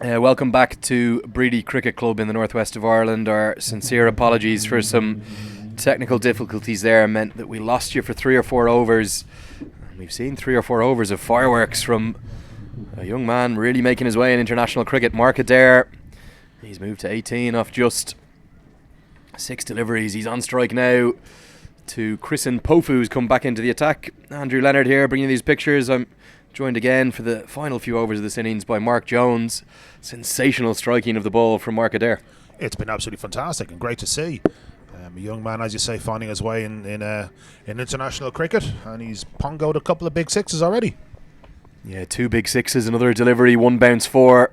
Welcome back to Bready Cricket Club in the northwest of Ireland. Our sincere apologies for some technical difficulties there. Meant that we lost you for 3 or 4 overs. And we've seen 3 or 4 overs of fireworks from a young man really making his way in international cricket. Mark Adair, he's moved to 18 off just 6 deliveries. He's on strike now to Chrisen Pofu, who's come back into the attack. Andrew Leonard here bringing you these pictures. I'm joined again for the final few overs of this innings by Mark Jones. Sensational striking of the ball from Mark Adair. It's been absolutely fantastic and great to see. A young man, as you say, finding his way in international cricket, and he's pongoed a couple of big sixes already. Yeah, 2 big sixes, another delivery, 1 bounce 4.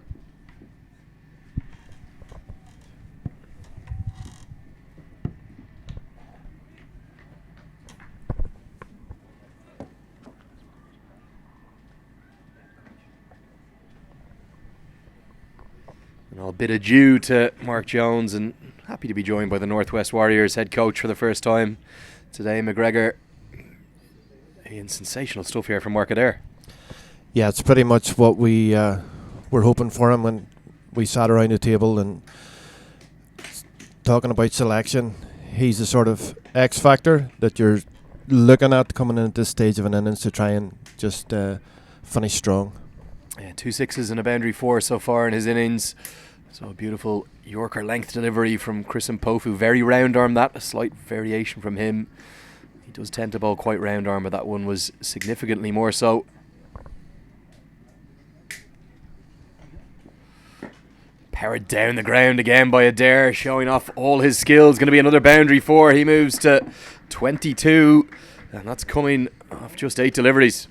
And I'll bid adieu to Mark Jones, and happy to be joined by the Northwest Warriors head coach for the first time today, McGregor. Ian, sensational stuff here from Mark Adair. Yeah, it's pretty much what we were hoping for him when we sat around the table and talking about selection. He's the sort of X factor that you're looking at coming in at this stage of an innings to try and just finish strong. Yeah, 2 sixes and a boundary 4 so far in his innings. So a beautiful Yorker length delivery from Chrisen Pofu. Very round arm that, a slight variation from him. He does tend to bowl quite round arm, but that one was significantly more so. Powered down the ground again by Adair, showing off all his skills. Going to be another boundary 4. He moves to 22, and that's coming off just 8 deliveries.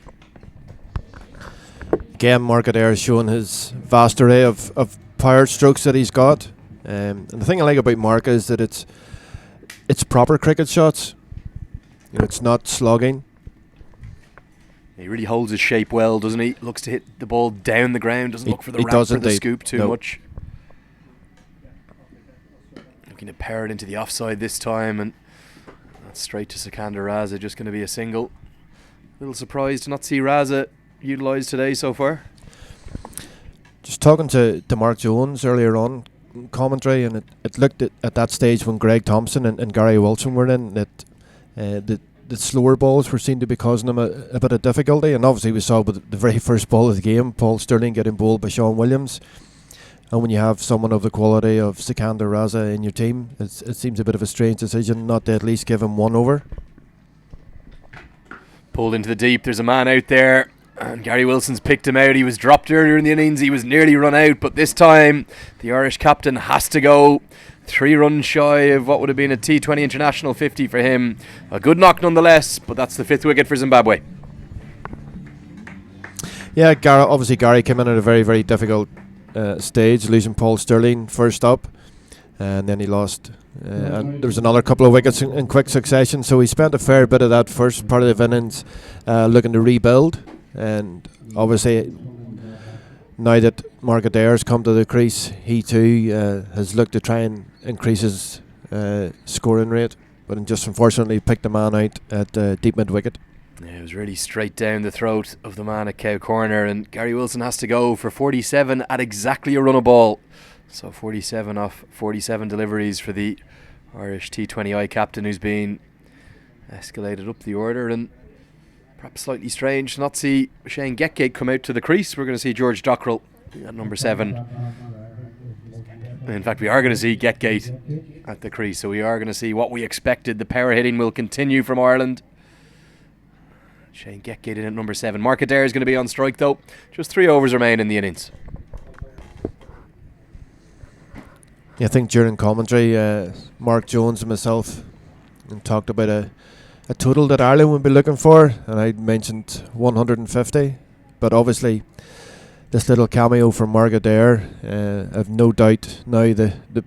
Again, Mark Adair has shown his vast array of power strokes that he's got. And the thing I like about Mark is that it's proper cricket shots. You know, it's not slogging. He really holds his shape well, doesn't he? Looks to hit the ball down the ground, doesn't look for the ramp or the scoop too much. Looking to power it into the offside this time, and that's straight to Sikandar Raza, just going to be a single. A little surprised to not see Raza utilised today so far. Just talking to Mark Jones earlier on commentary, and it looked at that stage when Greg Thompson and Gary Wilson were in that the slower balls were seen to be causing him a bit of difficulty. And obviously we saw with the very first ball of the game, Paul Stirling getting bowled by Shaun Williams. And when you have someone of the quality of Sikandar Raza in your team, it seems a bit of a strange decision not to at least give him 1 over. Pulled into the deep, there's a man out there, and Gary Wilson's picked him out. He was dropped earlier in the innings, he was nearly run out, but this time the Irish captain has to go. 3 runs shy of what would have been a T20 International 50 for him. A good knock nonetheless, but that's the 5th wicket for Zimbabwe. Yeah, Gary came in at a very, very difficult stage, losing Paul Stirling first up, and then he lost and there was another couple of wickets in quick succession, so he spent a fair bit of that first part of the innings looking to rebuild. And obviously now that Mark Adair has come to the crease, he too has looked to try and increase his scoring rate, but just unfortunately picked the man out at deep mid wicket. Yeah, it was really straight down the throat of the man at Cow Corner, and Gary Wilson has to go for 47 at exactly a run of ball. So 47 off 47 deliveries for the Irish T20I captain, who's been escalated up the order. And perhaps slightly strange to not see Shane Getgate come out to the crease. We're going to see George Dockrell at number 7. In fact, we are going to see Getgate at the crease, so we are going to see what we expected. The power hitting will continue from Ireland. Shane Getgate in at number 7. Mark Adair is going to be on strike though. Just 3 overs remain in the innings. Yeah, I think during commentary, Mark Jones and myself talked about a total that Ireland would be looking for, and I mentioned 150. But obviously, this little cameo from Mark Adair, I've no doubt now the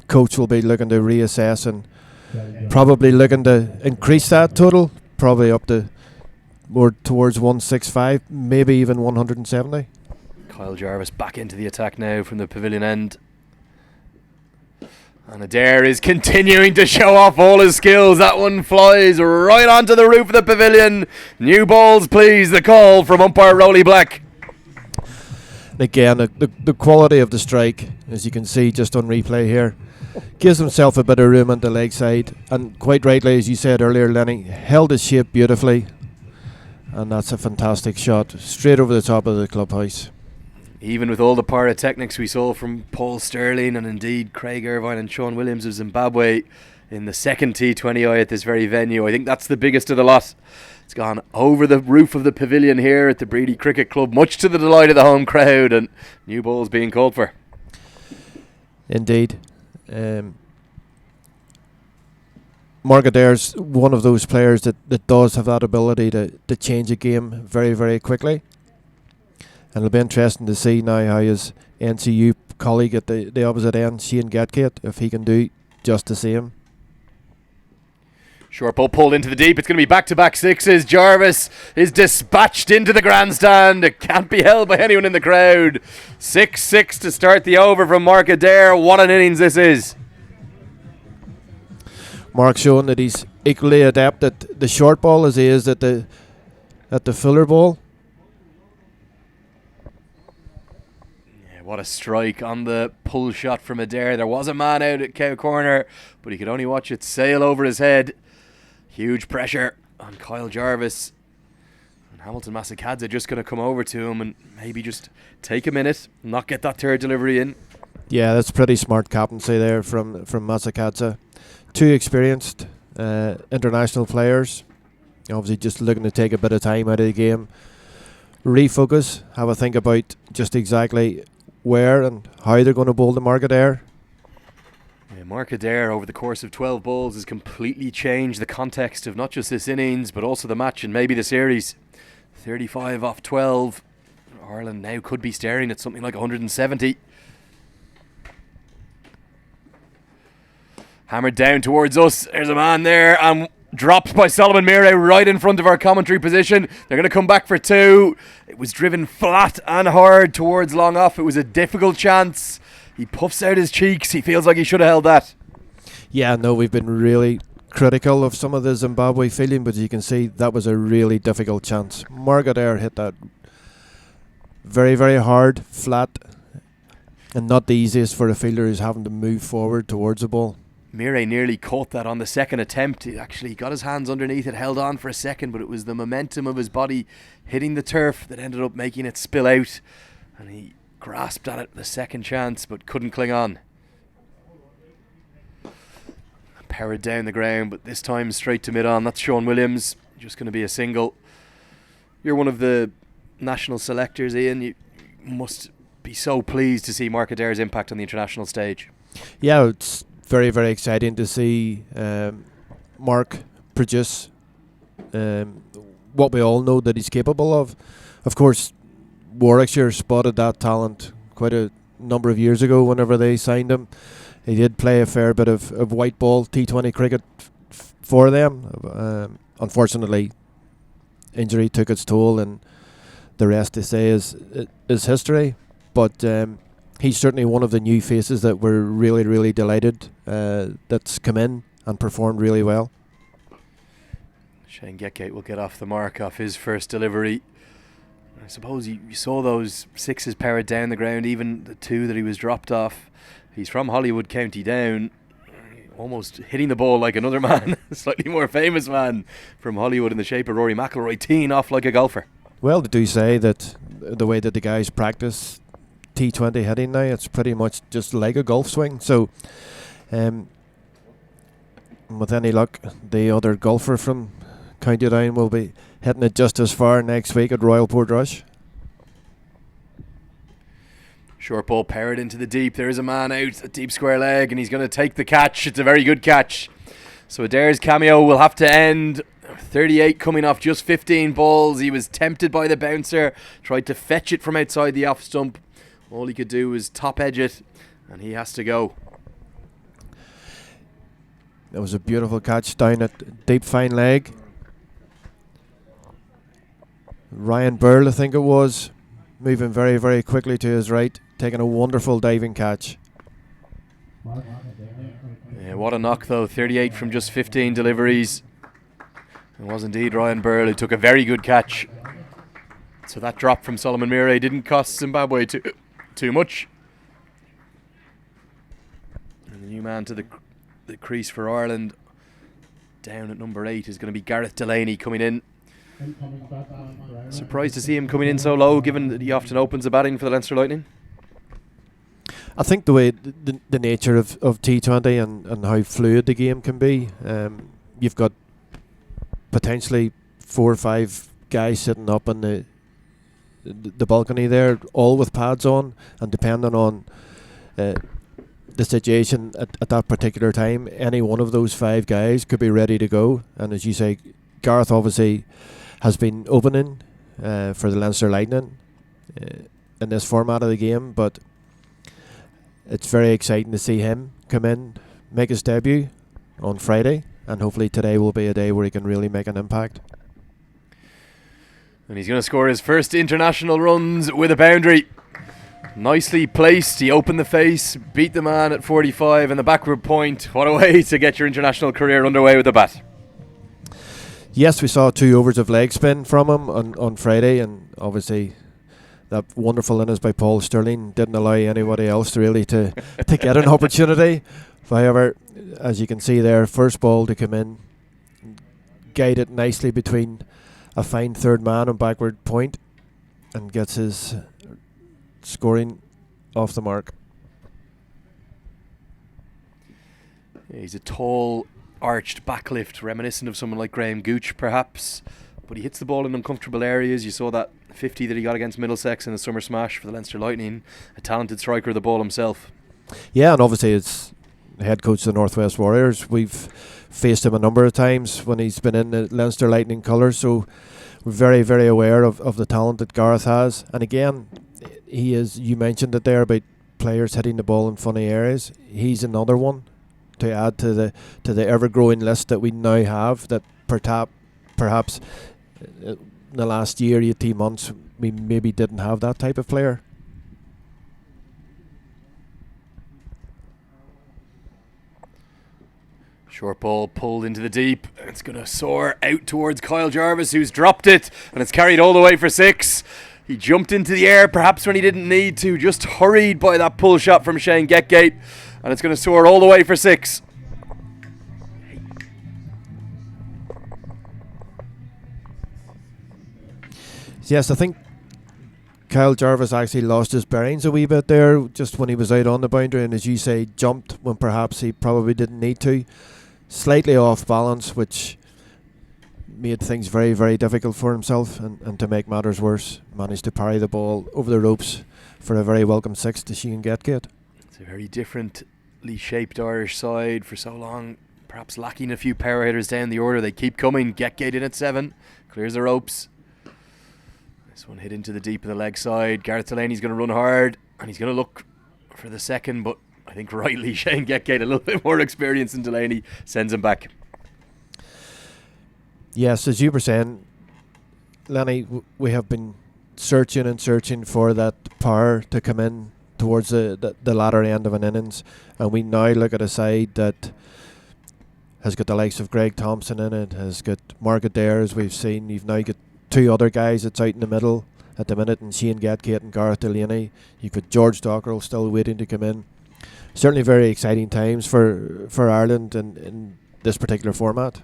coach will be looking to reassess and probably looking to increase that total, probably up to more towards 165, maybe even 170. Kyle Jarvis back into the attack now from the pavilion end. And Adair is continuing to show off all his skills. That one flies right onto the roof of the pavilion. New balls, please. The call from umpire Rowley Black. Again, the quality of the strike, as you can see just on replay here, gives himself a bit of room on the leg side, and quite rightly, as you said earlier, Lenny, held his shape beautifully, and that's a fantastic shot straight over the top of the clubhouse. Even with all the pyrotechnics we saw from Paul Sterling and indeed Craig Irvine and Shaun Williams of Zimbabwe in the second T20I at this very venue, I think that's the biggest of the lot. It's gone over the roof of the pavilion here at the Bready Cricket Club, much to the delight of the home crowd, and new balls being called for. Indeed. Mark Adair's one of those players that does have that ability to change a game very, very quickly. And it'll be interesting to see now how his NCU colleague at the opposite end, Shane Gatgate, if he can do just the same. Short ball pulled into the deep. It's going to be back-to-back sixes. Jarvis is dispatched into the grandstand. It can't be held by anyone in the crowd. 6-6 to start the over from Mark Adair. What an innings this is. Mark showing that he's equally adept at the short ball as he is at the fuller ball. Yeah, what a strike on the pull shot from Adair. There was a man out at Cow Corner, but he could only watch it sail over his head. Huge pressure on Kyle Jarvis. And Hamilton Masakadze just going to come over to him and maybe just take a minute, not get that third delivery in. Yeah, that's pretty smart captaincy there from Masakadze. Two experienced international players. Obviously just looking to take a bit of time out of the game. Refocus, have a think about just exactly where and how they're going to bowl the Mark Adair. Yeah, Mark Adair over the course of 12 balls has completely changed the context of not just this innings but also the match and maybe the series. 35 off 12. Ireland now could be staring at something like 170. Hammered down towards us. There's a man there and dropped by Solomon Mire right in front of our commentary position. They're going to come back for two. It was driven flat and hard towards long off. It was a difficult chance. He puffs out his cheeks. He feels like he should have held that. Yeah, no, we've been really critical of some of the Zimbabwe fielding, but you can see that was a really difficult chance. Mark Adair hit that very, very hard, flat, and not the easiest for a fielder who's having to move forward towards the ball. Mire nearly caught that on the second attempt. He actually got his hands underneath it, held on for a second, but it was the momentum of his body hitting the turf that ended up making it spill out. And he grasped at it the second chance, but couldn't cling on. Powered down the ground, but this time straight to mid-on. That's Shaun Williams. Just going to be a single. You're one of the national selectors, Ian. You must be so pleased to see Mark Adair's impact on the international stage. Yeah, it's very, very exciting to see Mark produce what we all know that he's capable of. Of course, Warwickshire spotted that talent quite a number of years ago whenever they signed him. He did play a fair bit of white ball T20 cricket for them. Unfortunately, injury took its toll, and the rest, they say, is history. But he's certainly one of the new faces that we're really, really delighted that's come in and performed really well. Shane Gatgate will get off the mark off his first delivery. I suppose you saw those sixes powered down the ground, even the two that he was dropped off. He's from Hollywood, County Down, almost hitting the ball like another man, a slightly more famous man from Hollywood in the shape of Rory McIlroy, teeing off like a golfer. Well, they do say that the way that the guys practice T20 hitting now, it's pretty much just like a golf swing. So, with any luck, the other golfer from County Down will be hitting it just as far next week at Royal Portrush. Short ball powered into the deep. There is a man out at deep square leg and he's going to take the catch. It's a very good catch. So Adair's cameo will have to end. 38 coming off just 15 balls. He was tempted by the bouncer, tried to fetch it from outside the off stump. All he could do was top edge it, and he has to go. That was a beautiful catch down at deep fine leg. Ryan Burl, I think it was, moving very, very quickly to his right, taking a wonderful diving catch. Yeah, what a knock though, 38 from just 15 deliveries. It was indeed Ryan Burl who took a very good catch. So that drop from Solomon Mire didn't cost Zimbabwe too much. And the new man to the crease for Ireland, down at number 8, is going to be Gareth Delaney coming in. Surprised to see him coming in so low, given that he often opens the batting for the Leinster Lightning. I think the way the nature of T20 and how fluid the game can be, you've got potentially 4 or 5 guys sitting up on the balcony there, all with pads on, and depending on the situation at that particular time, any one of those 5 guys could be ready to go. And as you say, Gareth obviously has been opening for the Leinster Lightning in this format of the game, but it's very exciting to see him come in, make his debut on Friday, and hopefully today will be a day where he can really make an impact. And he's going to score his first international runs with a boundary. Nicely placed. He opened the face, beat the man at 45 and the backward point. What a way to get your international career underway with the bat. Yes, we saw 2 overs of leg spin from him on Friday, and obviously that wonderful innings by Paul Stirling didn't allow anybody else to really to get an opportunity. However, as you can see there, first ball to come in, guide it nicely between a fine third man and backward point, and gets his scoring off the mark. He's a tall, arched backlift, reminiscent of someone like Graham Gooch perhaps, but he hits the ball in uncomfortable areas. You saw that 50 that he got against Middlesex in the summer smash for the Leinster Lightning. A talented striker of the ball himself. Yeah, and obviously it's head coach of the Northwest Warriors. We've faced him a number of times when he's been in the Leinster Lightning colours, so we're very, very aware of the talent that Gareth has. And again, he is, you mentioned it there about players hitting the ball in funny areas. He's another one to add to the ever-growing list that we now have, that perhaps in the last year, 18 months, we maybe didn't have that type of player. Short ball pulled into the deep. It's going to soar out towards Kyle Jarvis, who's dropped it, and it's carried all the way for 6. He jumped into the air perhaps when he didn't need to, just hurried by that pull shot from Shane Getgate, and it's going to soar all the way for 6. Yes, I think Kyle Jarvis actually lost his bearings a wee bit there just when he was out on the boundary, and as you say, jumped when perhaps he probably didn't need to. Slightly off balance, which made things very, very difficult for himself, and to make matters worse, managed to parry the ball over the ropes for a very welcome 6 to Shane Getgate. It's a very differently shaped Irish side for so long, perhaps lacking a few power hitters down the order. They keep coming. Getgate in at 7, clears the ropes. This one hit into the deep of the leg side. Gareth Delaney's going to run hard, and he's going to look for the second, but I think rightly Shane Getgate, a little bit more experience than Delaney, sends him back. Yes, as you were saying, Lenny, we have been searching for that power to come in towards the latter end of an innings, and we now look at a side that has got the likes of Greg Thompson in it, has got Mark Adair, as we've seen. You've now got 2 other guys that's out in the middle at the minute, and Shane Getgate and Gareth Delaney. You've got George Dockrell still waiting to come in. Certainly very exciting times for Ireland in this particular format.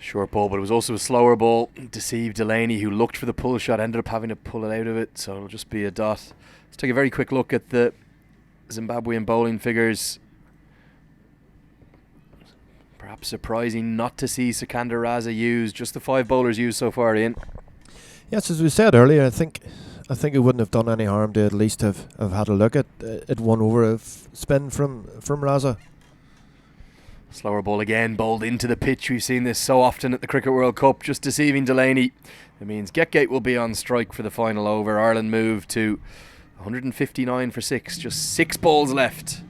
Short ball, but it was also a slower ball. Deceived Delaney, who looked for the pull shot, ended up having to pull it out of it, so it'll just be a dot. Let's take a very quick look at the Zimbabwean bowling figures. Perhaps surprising not to see Sikandar Raza used. Just the 5 bowlers used so far, Ian. Yes, as we said earlier, I think it wouldn't have done any harm to at least have had a look at 1 over of spin from Raza. Slower ball again, bowled into the pitch. We've seen this so often at the Cricket World Cup, just deceiving Delaney. It means Getgate will be on strike for the final over. Ireland move to 159 for 6, just 6 balls left.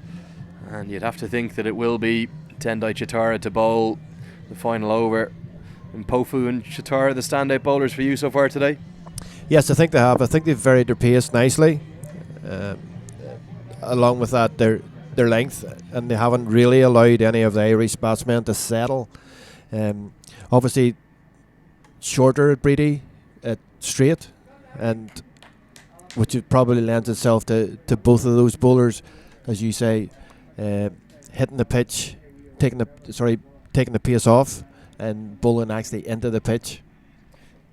And you'd have to think that it will be Tendai Chitara to bowl the final over. And Pofu and Chitara, the standout bowlers for you so far today? Yes, I think they have. I think they've varied their pace nicely. Along with that, their length, and they haven't really allowed any of the Irish batsmen to settle. Obviously, shorter at Bready, straight, and which it probably lends itself to both of those bowlers, as you say, hitting the pitch, taking the pace off, and bowling actually into the pitch.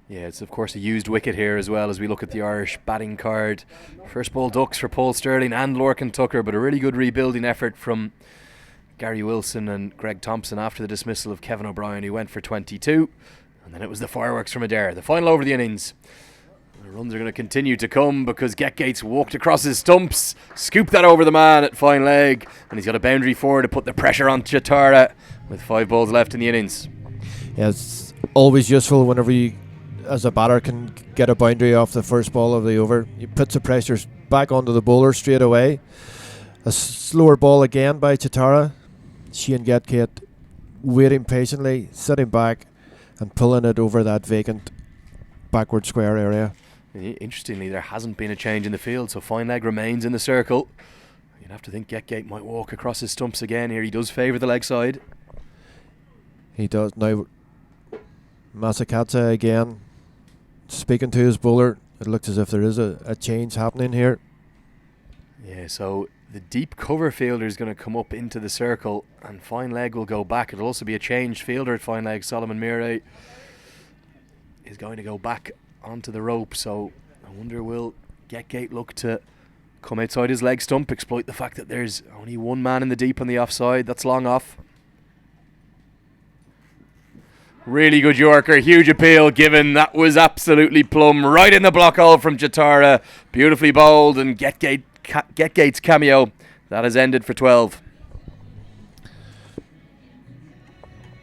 Yeah, it's of course a used wicket here as well as we look at the Irish batting card. First ball ducks for Paul Sterling and Lorcan Tucker, but a really good rebuilding effort from Gary Wilson and Greg Thompson after the dismissal of Kevin O'Brien, who went for 22. And then it was the fireworks from Adair, the final over the innings. The runs are going to continue to come because Getgates walked across his stumps, scooped that over the man at fine leg, and he's got a boundary forward to put the pressure on Chatara with 5 balls left in the innings. Yeah, it's always useful whenever you, as a batter, can get a boundary off the first ball of the over. It puts the pressure back onto the bowler straight away. A slower ball again by Chatara. Shane Getgate waiting patiently, sitting back and pulling it over that vacant backward square area. Interestingly, there hasn't been a change in the field, so fine leg remains in the circle. You'd have to think Getgate might walk across his stumps again here. He does favour the leg side. He does. Now Masakatsa again speaking to his bowler. It looks as if there is a change happening here. Yeah, so the deep cover fielder is going to come up into the circle and fine leg will go back. It'll also be a changed fielder at fine leg. Solomon Mire is going to go back onto the rope, so I wonder will Getgate look to come outside his leg stump, exploit the fact that there's only one man in the deep on the offside. That's long off. Really good Yorker, huge appeal given. That was absolutely plumb, right in the block hole from Chatara. Beautifully bowled, and Getgate's cameo, that has ended for 12.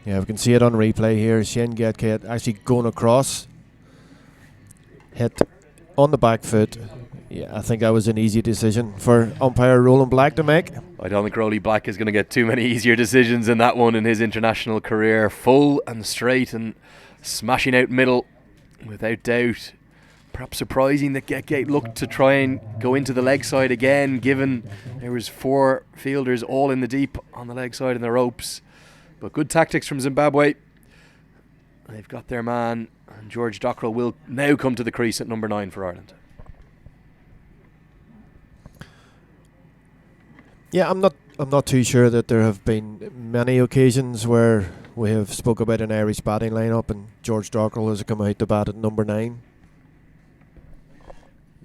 Yeah, we can see it on replay here. Shane Getgate actually going across, hit on the back foot. Yeah, I think that was an easy decision for umpire Roland Black to make. I don't think Rowley Black is going to get too many easier decisions than that one in his international career. Full and straight and smashing out middle, without doubt. Perhaps surprising that Getgate looked to try and go into the leg side again, given there was 4 fielders all in the deep on the leg side in the ropes. But good tactics from Zimbabwe. They've got their man, and George Dockrell will now come to the crease at number 9 for Ireland. Yeah, I'm not too sure that there have been many occasions where we have spoke about an Irish batting lineup and George Dockrell has come out to bat at number 9.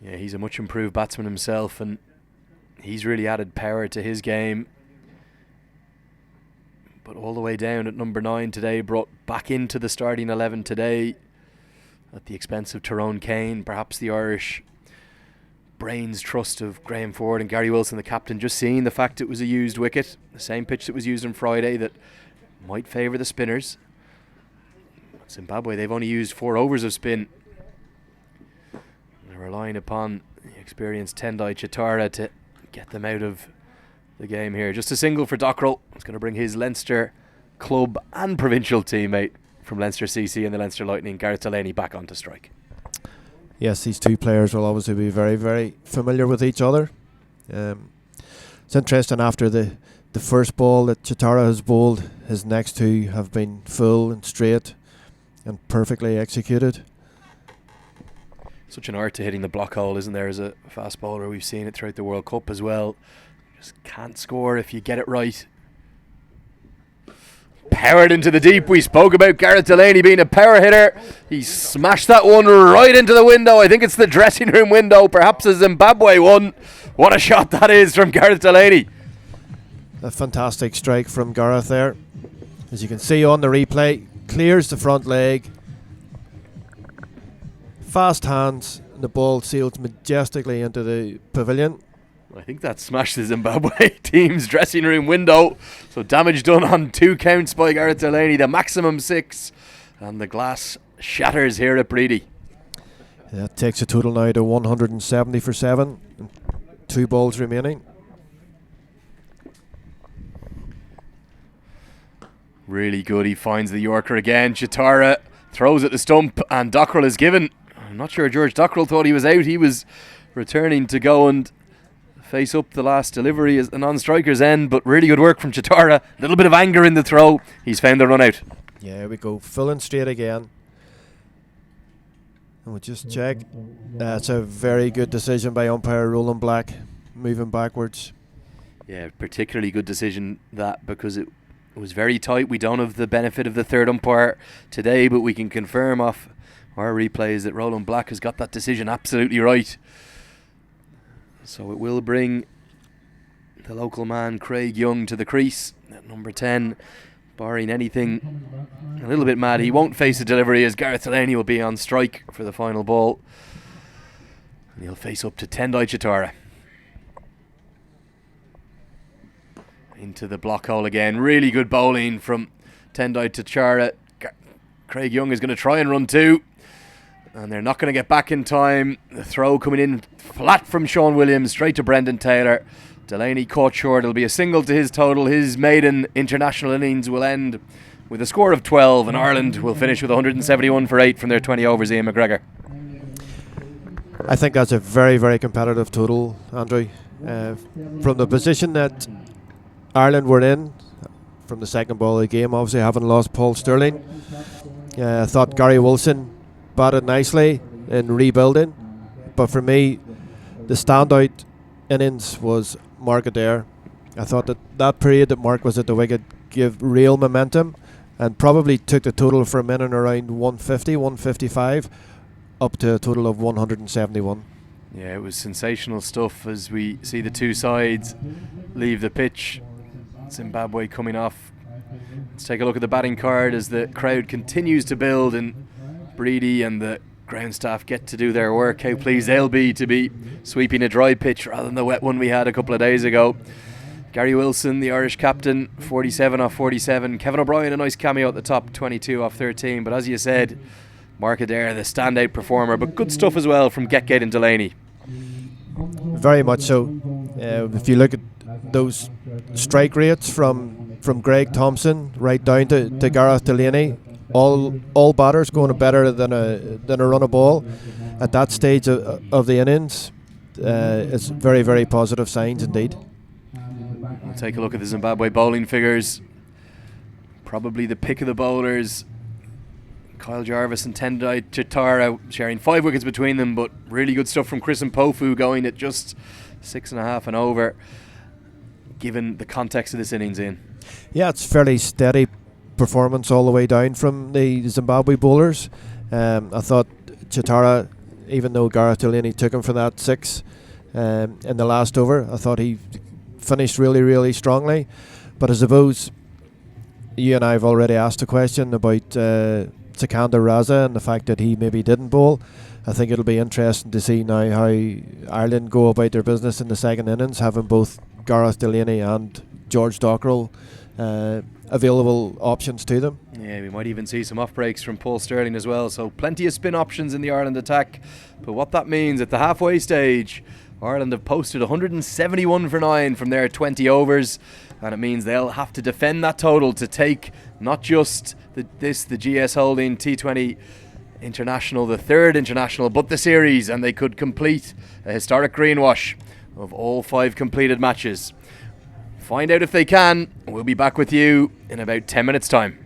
Yeah, he's a much improved batsman himself, and he's really added power to his game. But all the way down at number 9 today, brought back into the starting 11 today at the expense of Tyrone Kane, perhaps the Irish brains trust of Graham Ford and Gary Wilson, the captain, just seeing the fact it was a used wicket, the same pitch that was used on Friday, that might favour the spinners. Zimbabwe, they've only used 4 overs of spin. They're relying upon the experienced Tendai Chatara to get them out of the game here. Just a single for Dockrell. It's going to bring his Leinster club and provincial teammate from Leinster CC and the Leinster Lightning, Gareth Delaney, back onto strike. Yes, these two players will obviously be very, very familiar with each other. It's interesting, after the first ball that Chatara has bowled, his next 2 have been full and straight and perfectly executed. Such an art to hitting the block hole, isn't there, as a fast bowler? We've seen it throughout the World Cup as well. Just can't score if you get it right. Powered into the deep. We spoke about Gareth Delaney being a power hitter. He smashed that one right into the window. I think it's the dressing room window, perhaps a Zimbabwe one. What a shot that is from Gareth Delaney. A fantastic strike from Gareth there. As you can see on the replay, clears the front leg. Fast hands, and the ball sails majestically into the pavilion. I think that smashed the Zimbabwe team's dressing room window. So damage done on 2 counts by Gareth Delaney, the maximum 6. And the glass shatters here at Bready. That takes a total now to 170 for 7. And 2 balls remaining. Really good. He finds the Yorker again. Chatara throws at the stump and Dockrell is given. I'm not sure George Dockrell thought he was out. He was returning to go and face up the last delivery as the non-striker's end, but really good work from Chatara. A little bit of anger in the throw. He's found the run out. Yeah, here we go. Full and straight again. And we'll just check. That's a very good decision by umpire Roland Black, moving backwards. Yeah, particularly good decision that, because it was very tight. We don't have the benefit of the third umpire today, but we can confirm off our replays that Roland Black has got that decision absolutely right. So it will bring the local man Craig Young to the crease at number 10. Barring anything a little bit mad, he won't face a delivery, as Gareth Delaney will be on strike for the final ball. And he'll face up to Tendai Chitara. Into the block hole again. Really good bowling from Tendai Chitara. Craig Young is going to try and run two, and they're not going to get back in time. The throw coming in flat from Shaun Williams straight to Brendan Taylor. Delaney caught short. It'll be a single to his total. His maiden international innings will end with a score of 12, and Ireland will finish with 171 for 8 from their 20 overs. Ian McGregor. I think that's a very, very competitive total, Andrew. From the position that Ireland were in, from the second ball of the game, obviously having lost Paul Stirling, I thought Gary Wilson batted nicely in rebuilding. But for me, the standout innings was Mark Adair. I thought that period that Mark was at the wicket gave real momentum and probably took the total from in and around 150, 155 up to a total of 171. Yeah, it was sensational stuff as we see the two sides leave the pitch. Zimbabwe coming off. Let's take a look at the batting card as the crowd continues to build, and Bready and the ground staff get to do their work. How pleased they'll be to be sweeping a dry pitch rather than the wet one we had a couple of days ago. Gary Wilson, the Irish captain, 47 off 47. Kevin O'Brien, a nice cameo at the top, 22 off 13. But as you said, Mark Adair, the standout performer, but good stuff as well from Getgate and Delaney. Very much so. If you look at those strike rates from Greg Thompson right down to Gareth Delaney, all batters going better than a run of ball at that stage of the innings. It's very, very positive signs indeed. We'll take a look at the Zimbabwe bowling figures. Probably the pick of the bowlers. Kyle Jarvis and Tendai Chitara sharing 5 wickets between them, but really good stuff from Chris Mpofu going at just 6.5 and over, given the context of this innings, Ian. Yeah, it's fairly steady performance all the way down from the Zimbabwe bowlers. I thought Chitara, even though Gareth Delaney took him for that 6 in the last over, I thought he finished really, really strongly. But I suppose you and I have already asked a question about Sikandar Raza and the fact that he maybe didn't bowl. I think it'll be interesting to see now how Ireland go about their business in the second innings, having both Gareth Delaney and George Dockrell available options to them. Yeah, we might even see some off breaks from Paul Stirling as well, so plenty of spin options in the Ireland attack. But what that means at the halfway stage, Ireland have posted 171 for 9 from their 20 overs, and it means they'll have to defend that total to take not just the GS Holding T20 International, the third international, but the series, and they could complete a historic greenwash of all 5 completed matches. Find out if they can. We'll be back with you in about 10 minutes' time.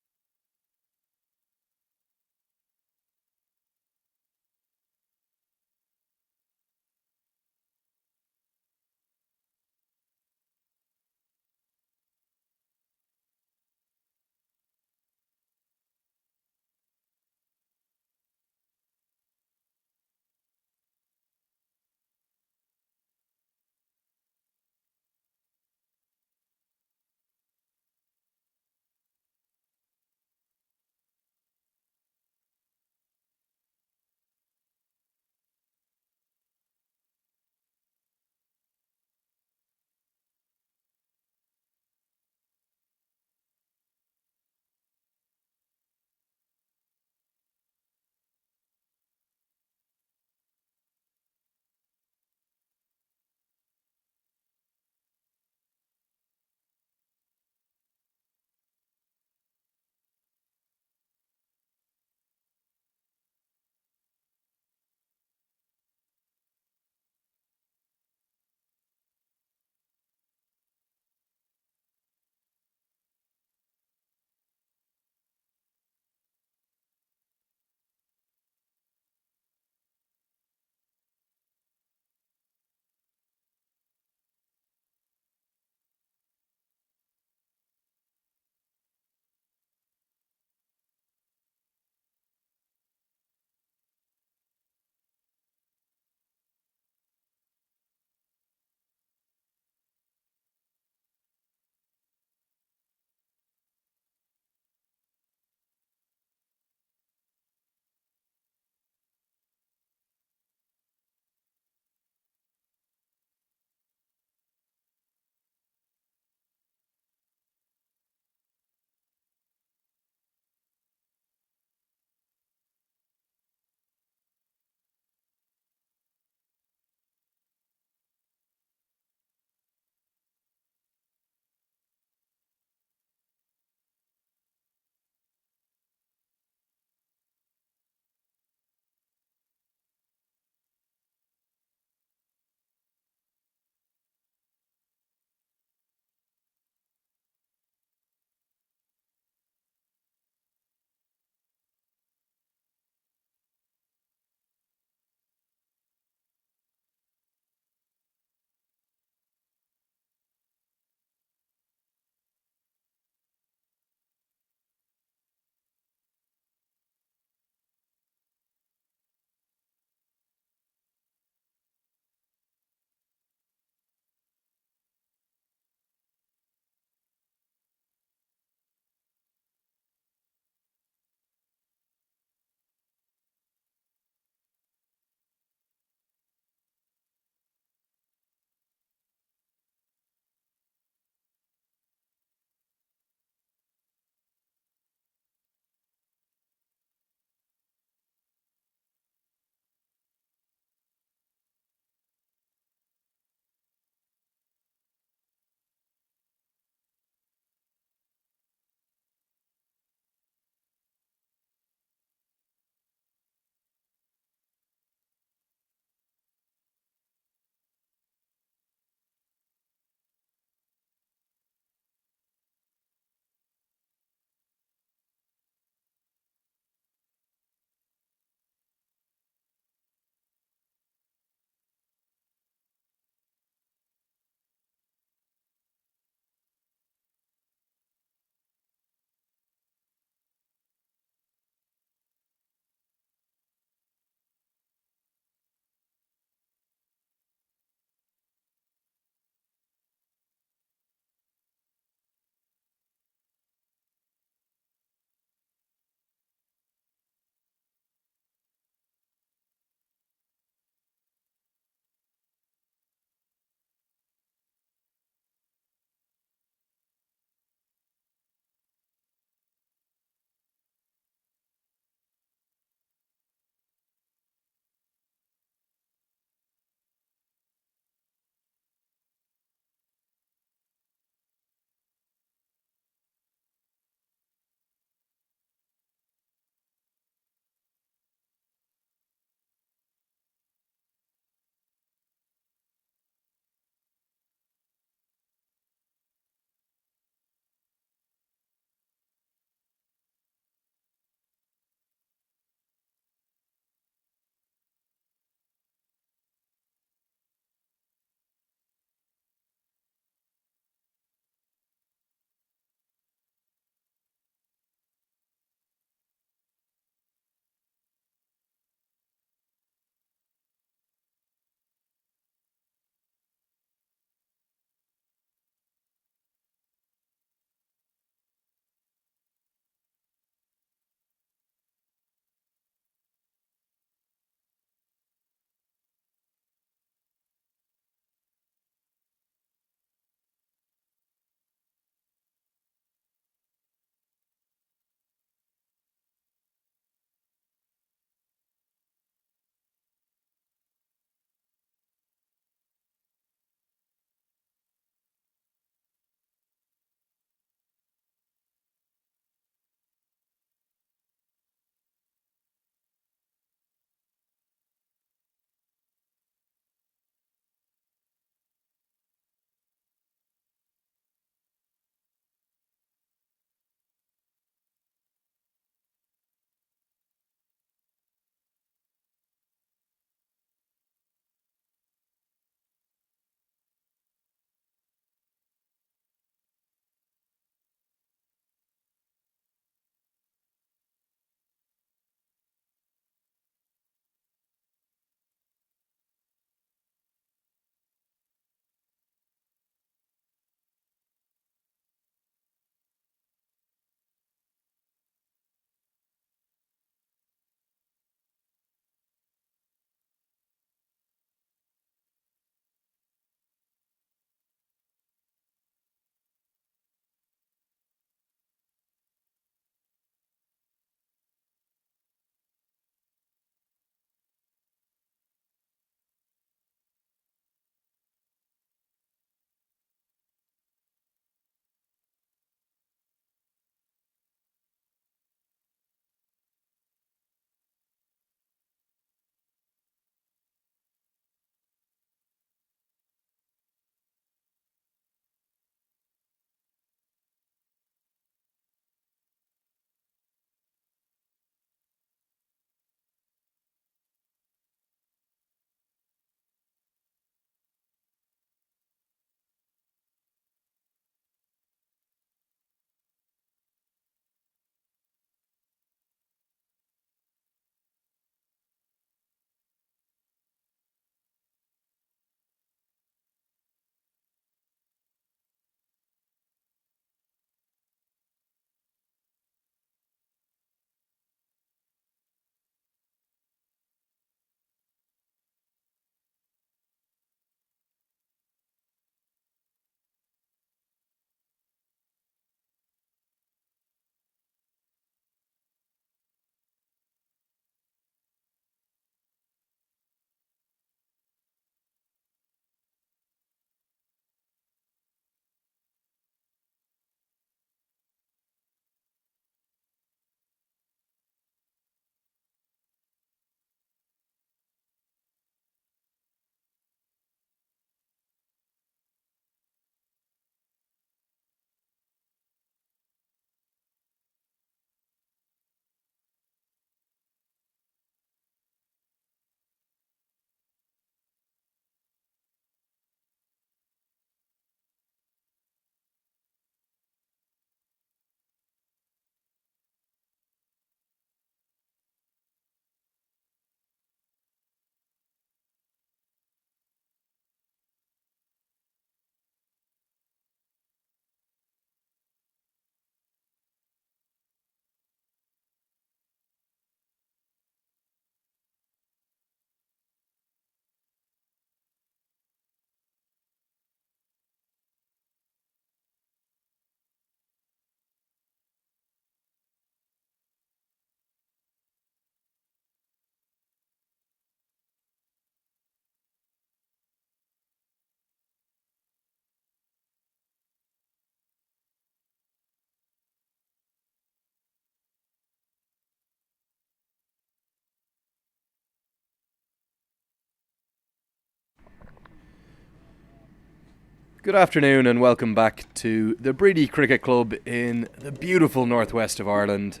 Good afternoon and welcome back to the Bready Cricket Club in the beautiful northwest of Ireland.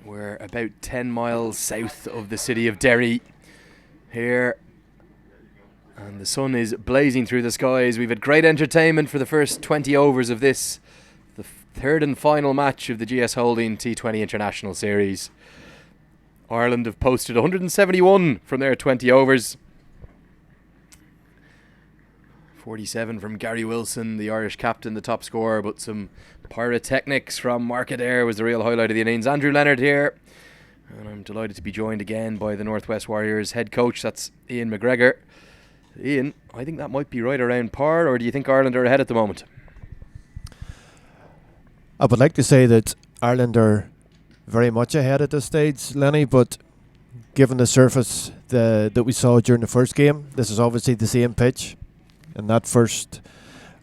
We're about 10 miles south of the city of Derry here, and the sun is blazing through the skies. We've had great entertainment for the first 20 overs of this, the third and final match of the GS Holding T20 International Series. Ireland have posted 171 from their 20 overs. 47 from Gary Wilson, the Irish captain, the top scorer, but some pyrotechnics from Mark Adair was the real highlight of the innings. Andrew Leonard here, and I'm delighted to be joined again by the Northwest Warriors head coach, that's Ian McGregor. Ian, I think that might be right around par, or do you think Ireland are ahead at the moment? I would like to say that Ireland are very much ahead at this stage, Lenny, but given the surface that we saw during the first game, this is obviously the same pitch. And that first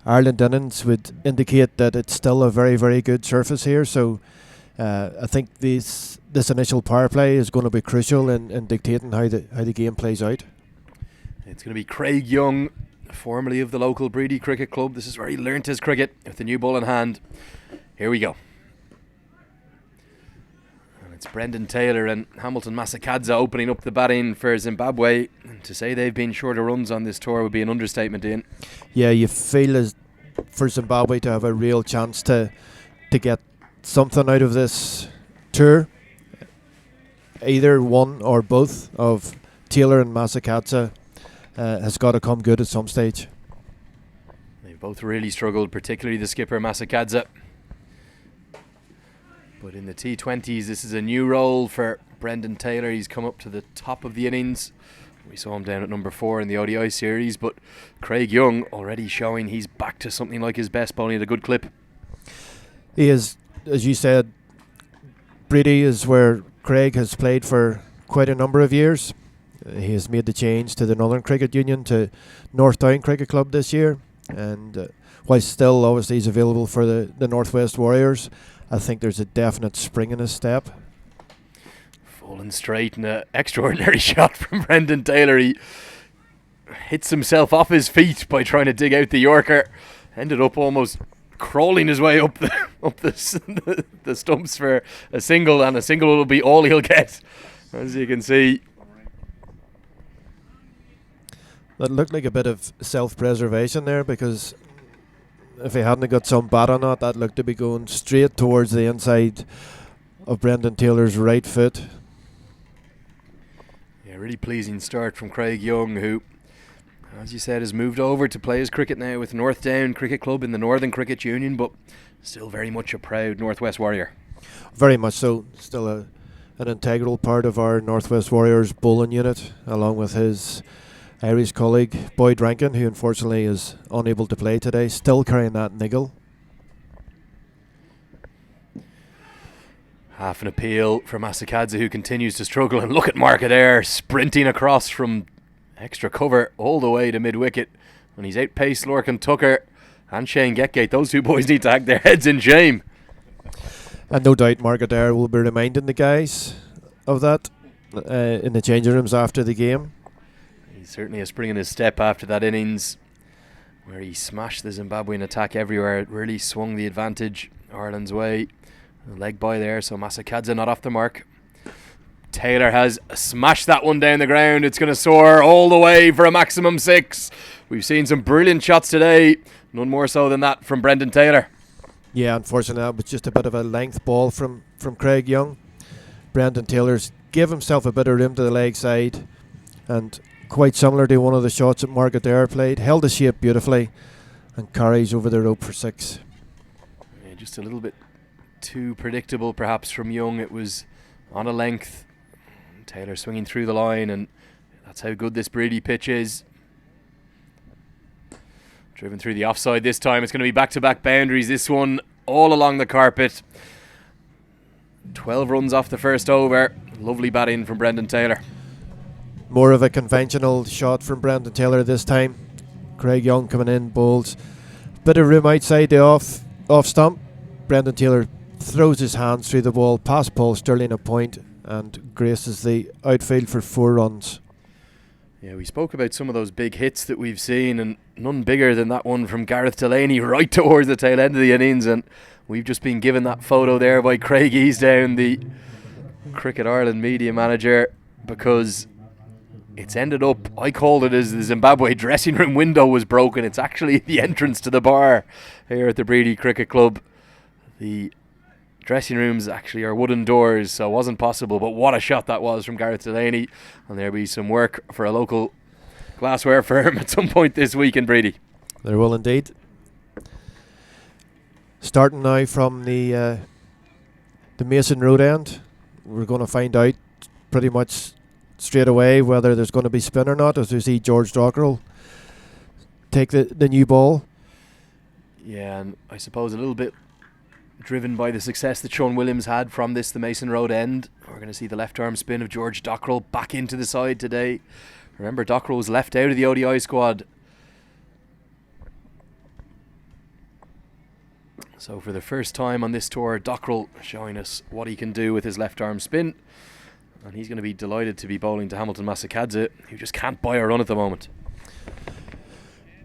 Ireland innings would indicate that it's still a very, very good surface here. So I think this initial power play is going to be crucial in dictating how the game plays out. It's going to be Craig Young, formerly of the local Bready Cricket Club. This is where he learnt his cricket with the new ball in hand. Here we go. It's Brendan Taylor and Hamilton Masakadza opening up the batting for Zimbabwe. And to say they've been short of runs on this tour would be an understatement, Ian. Yeah, you feel as for Zimbabwe to have a real chance to get something out of this tour. Either one or both of Taylor and Masakadza has got to come good at some stage. They've both really struggled, particularly the skipper Masakadza. But in the T20s, this is a new role for Brendan Taylor. He's come up to the top of the innings. We saw him down at number 4 in the ODI series, but Craig Young already showing he's back to something like his best, bowling at a good clip. He is, as you said, Bready is where Craig has played for quite a number of years. He has made the change to the Northern Cricket Union to North Down Cricket Club this year, and while still obviously he's available for the Northwest Warriors, I think there's a definite spring in his step. Falling straight and an extraordinary shot from Brendan Taylor. He hits himself off his feet by trying to dig out the Yorker. Ended up almost crawling his way up the stumps for a single, and a single will be all he'll get, as you can see. That looked like a bit of self-preservation there, because if he hadn't got some bat on it, that looked to be going straight towards the inside of Brendan Taylor's right foot. Yeah, really pleasing start from Craig Young, who, as you said, has moved over to play his cricket now with North Down Cricket Club in the Northern Cricket Union, but still very much a proud Northwest Warrior. Very much so. Still an integral part of our Northwest Warriors bowling unit, along with his Irish colleague Boyd Rankin, who unfortunately is unable to play today, still carrying that niggle. Half an appeal for Masakadza, who continues to struggle, and look at Mark Adair sprinting across from extra cover all the way to mid-wicket, and he's outpaced Lorcan Tucker and Shane Getgate. Those two boys need to hang their heads in shame. And no doubt Mark Adair will be reminding the guys of that in the changing rooms after the game. He's certainly a spring in his step after that innings where he smashed the Zimbabwean attack everywhere. It really swung the advantage Ireland's way. A leg by there, so Masakadza not off the mark. Taylor has smashed that one down the ground. It's going to soar all the way for a maximum 6. We've seen some brilliant shots today, none more so than that from Brendan Taylor. Yeah, unfortunately that was just a bit of a length ball from Craig Young. Brendan Taylor's gave himself a bit of room to the leg side, and quite similar to one of the shots that Mark Adair played, held the shape beautifully and carries over the rope for 6. Yeah, just a little bit too predictable perhaps from Young. It was on a length, Taylor swinging through the line, and that's how good this Bready pitch is. Driven through the offside this time. It's going to be back-to-back boundaries. This one all along the carpet. 12 runs off the first over. Lovely batting from Brendan Taylor. More of a conventional shot from Brendan Taylor this time. Craig Young coming in, bowls. Bit of room outside the off stump. Brendan Taylor throws his hands through the ball past Paul Stirling a point and graces the outfield for 4 runs. Yeah, we spoke about some of those big hits that we've seen, and none bigger than that one from Gareth Delaney right towards the tail end of the innings, and we've just been given that photo there by Craig Easdown, the Cricket Ireland media manager, because it's ended up, I called it as the Zimbabwe dressing room window was broken. It's actually the entrance to the bar here at the Bready Cricket Club. The dressing rooms actually are wooden doors, so it wasn't possible, but what a shot that was from Gareth Delaney, and there'll be some work for a local glassware firm at some point this week in Bready. There will indeed. Starting now from the Mason Road end, we're going to find out pretty much straight away whether there's going to be spin or not, as we see George Dockrell take the new ball. Yeah, and I suppose a little bit driven by the success that Shaun Williams had from the Mason Road end. We're going to see the left arm spin of George Dockrell back into the side today. Remember, Dockrell was left out of the ODI squad. So for the first time on this tour, Dockrell showing us what he can do with his left arm spin. And he's going to be delighted to be bowling to Hamilton Masakadze, who just can't buy a run at the moment.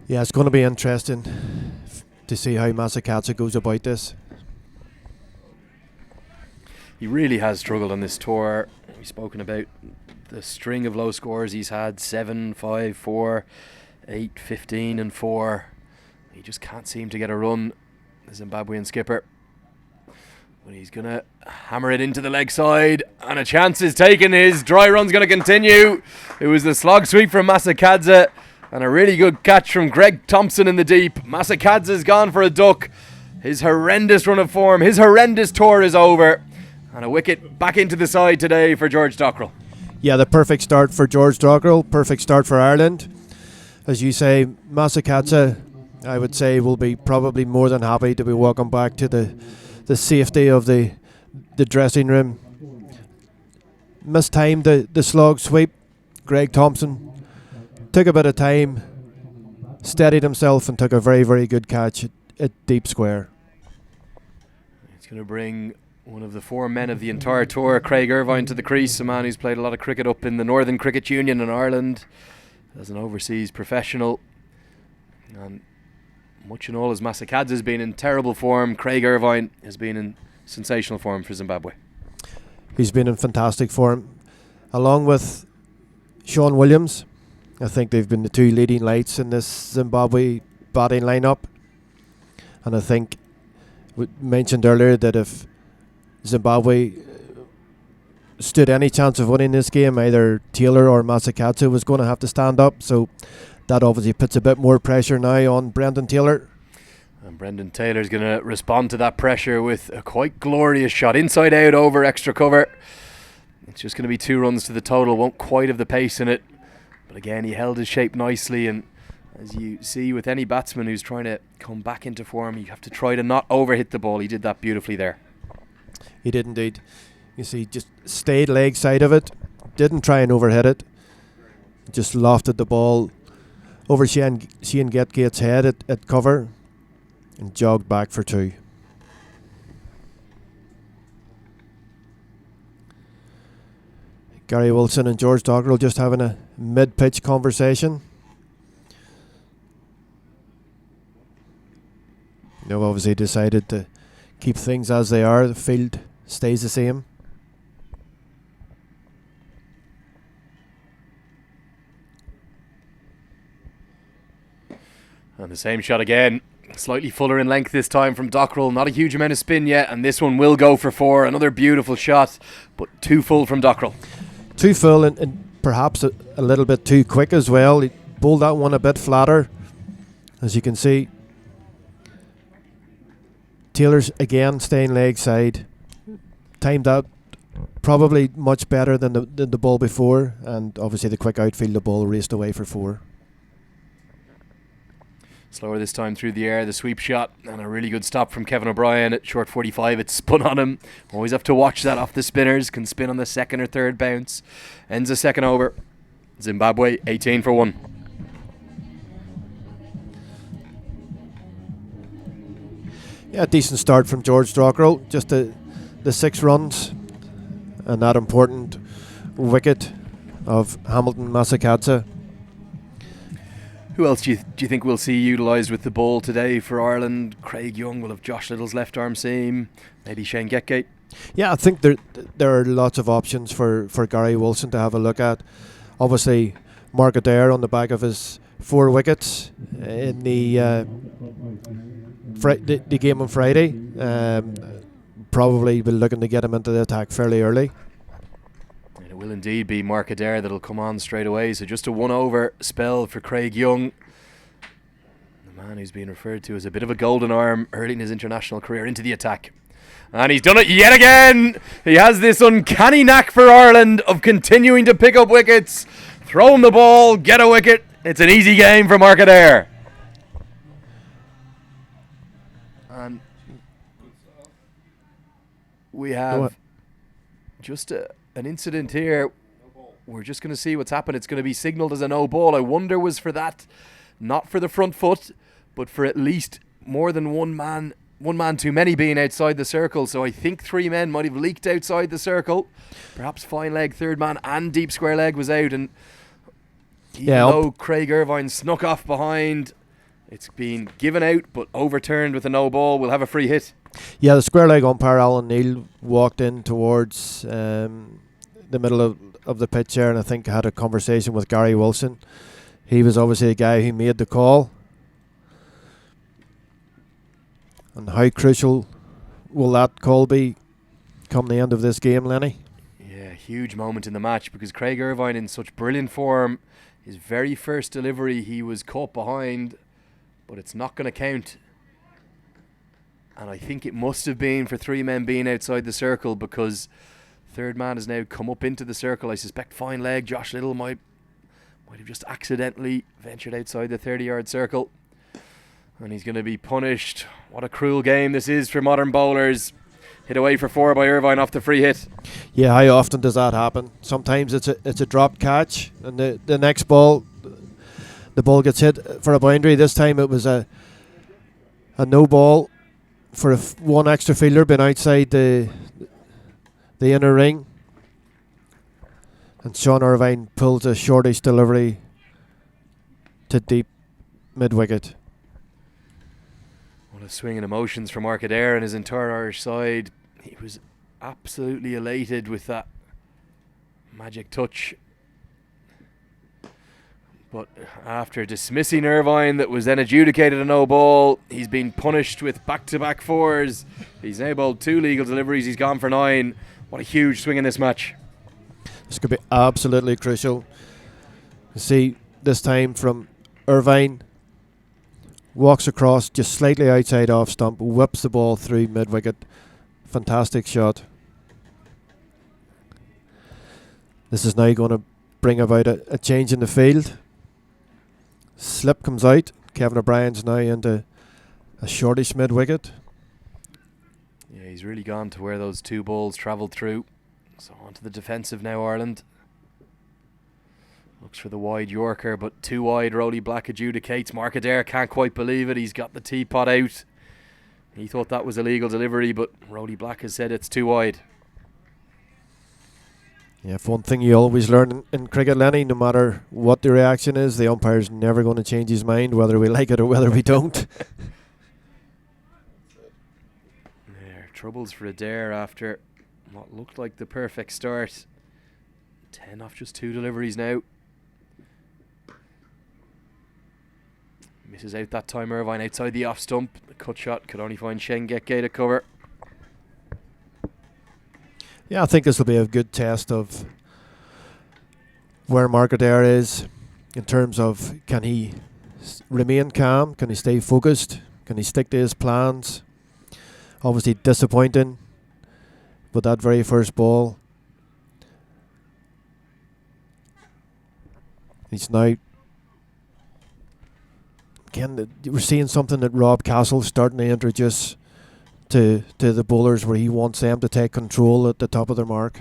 Yeah, it's going to be interesting to see how Masakadze goes about this. He really has struggled on this tour. We've spoken about the string of low scores he's had: 7, 5, 4, 8, 15 and 4. He just can't seem to get a run, the Zimbabwean skipper. But he's going to hammer it into the leg side, and a chance is taken. His dry run's going to continue. It was the slog sweep from Masakadze, and a really good catch from Greg Thompson in the deep. Masakadze's gone for a duck. His horrendous run of form, his horrendous tour is over. And a wicket back into the side today for George Dockrell. Yeah, the perfect start for George Dockrell, perfect start for Ireland. As you say, Masakadze, I would say, will be probably more than happy to be welcomed back to the safety of the dressing room. Mistimed the slog sweep. Greg Thompson took a bit of time, steadied himself, and took a very, very good catch at deep square. It's going to bring one of the 4 men of the entire tour, Craig Irvine, to the crease, a man who's played a lot of cricket up in the Northern Cricket Union in Ireland as an overseas professional. And much in all, as Masakadze has been in terrible form, Craig Irvine has been in sensational form for Zimbabwe. He's been in fantastic form. Along with Shaun Williams, I think they've been the 2 leading lights in this Zimbabwe batting lineup. And I think we mentioned earlier that if Zimbabwe stood any chance of winning this game, either Taylor or Masakadze was going to have to stand up, so that obviously puts a bit more pressure now on Brendan Taylor. And Brendan Taylor's going to respond to that pressure with a quite glorious shot, inside out over extra cover. It's just going to be 2 runs to the total, won't quite have the pace in it, but again he held his shape nicely, and as you see with any batsman who's trying to come back into form, you have to try to not overhit the ball. He did that beautifully there. He did indeed. You see, just stayed leg side of it, didn't try and overhit it, just lofted the ball over Shane Getgate's head at cover and jogged back for 2. Gary Wilson and George Dockrell just having a mid-pitch conversation. They've obviously decided to keep things as they are. The field stays the same. And the same shot again, slightly fuller in length this time from Dockrell. Not a huge amount of spin yet, and this one will go for 4. Another beautiful shot, but too full from Dockrell. Too full and perhaps a little bit too quick as well. He bowled that one a bit flatter, as you can see. Taylor's again staying leg side. Timed out probably much better than the ball before, and obviously the quick outfield, the ball raced away for 4. Slower this time through the air, the sweep shot, and a really good stop from Kevin O'Brien at short 45. It spun on him. Always have to watch that off the spinners. Can spin on the second or third bounce. Ends the second over. Zimbabwe 18 for 1. Yeah, decent start from George Dockrell. Just the 6 runs and that important wicket of Hamilton Masakadze. Who else do you think we'll see utilised with the ball today for Ireland? Craig Young will have Josh Little's left arm seam. Maybe Shane Getgate. Yeah, I think there are lots of options for Gary Wilson to have a look at. Obviously, Mark Adair on the back of his 4 wickets in the game on Friday. Probably be looking to get him into the attack fairly early. And it will indeed be Mark Adair that'll come on straight away. So just a 1-over spell for Craig Young, the man who's been referred to as a bit of a golden arm early in his international career, into the attack. And he's done it yet again. He has this uncanny knack for Ireland of continuing to pick up wickets, throw him the ball, get a wicket. It's an easy game for Mark Adair. And we have just an incident here. We're just going to see what's happened. It's going to be signalled as a no ball. I wonder was for that, not for the front foot, but for at least more than one man too many being outside the circle. So I think 3 men might have leaked outside the circle. Perhaps fine leg third man and deep square leg was out, and even though Craig Irvine snuck off behind, it's been given out but overturned with a no ball. We'll have a free hit. Yeah, the square leg umpire Alan Neal walked in towards the middle of the pitch there, and I think had a conversation with Gary Wilson. He was obviously a guy who made the call. And how crucial will that call be come the end of this game, Lenny? Yeah, huge moment in the match, because Craig Irvine in such brilliant form. His very first delivery he was caught behind, but it's not going to count. And I think it must have been for 3 men being outside the circle, because third man has now come up into the circle. I suspect fine leg Josh Little might have just accidentally ventured outside the 30-yard circle. And he's going to be punished. What a cruel game this is for modern bowlers. Hit away for 4 by Irvine off the free hit. Yeah, how often does that happen? Sometimes it's a drop catch, and the next ball, the ball gets hit for a boundary. This time it was a no ball for one extra fielder being outside the inner ring. And Shaun Irvine pulls a shortish delivery to deep mid-wicket. What a swing in emotions for Mark Adair and his entire Irish side. He was absolutely elated with that magic touch. But after dismissing Irvine, that was then adjudicated a no ball, he's been punished with back-to-back 4s. He's now bowled 2 legal deliveries. He's gone for 9. What a huge swing in this match. This could be absolutely crucial. You see, this time from Irvine, walks across just slightly outside off stump, whips the ball through mid-wicket. Fantastic shot. This is now going to bring about a change in the field. Slip comes out. Kevin O'Brien's now into a shortish mid-wicket. Yeah, he's really gone to where those 2 balls travelled through. So onto the defensive now, Ireland. Looks for the wide Yorker, but 2 wide. Rowley Black adjudicates. Mark Adair can't quite believe it. He's got the teapot out. He thought that was a legal delivery, but Rowley Black has said it's 2 wide. Yeah, if one thing you always learn in cricket, Lenny, no matter what the reaction is, the umpire's never going to change his mind, whether we like it or whether we don't. Troubles for Adair after what looked like the perfect start. 10 off just 2 deliveries now. Misses out that time. Irvine outside the off stump. The cut shot could only find Shane Getgate to cover. Yeah, I think this will be a good test of where Mark Adair is in terms of, can he remain calm? Can he stay focused? Can he stick to his plans? Obviously disappointing with that very first ball. He's now, again, we're seeing something that Rob Castle's starting to introduce to the bowlers, where he wants them to take control at the top of their mark.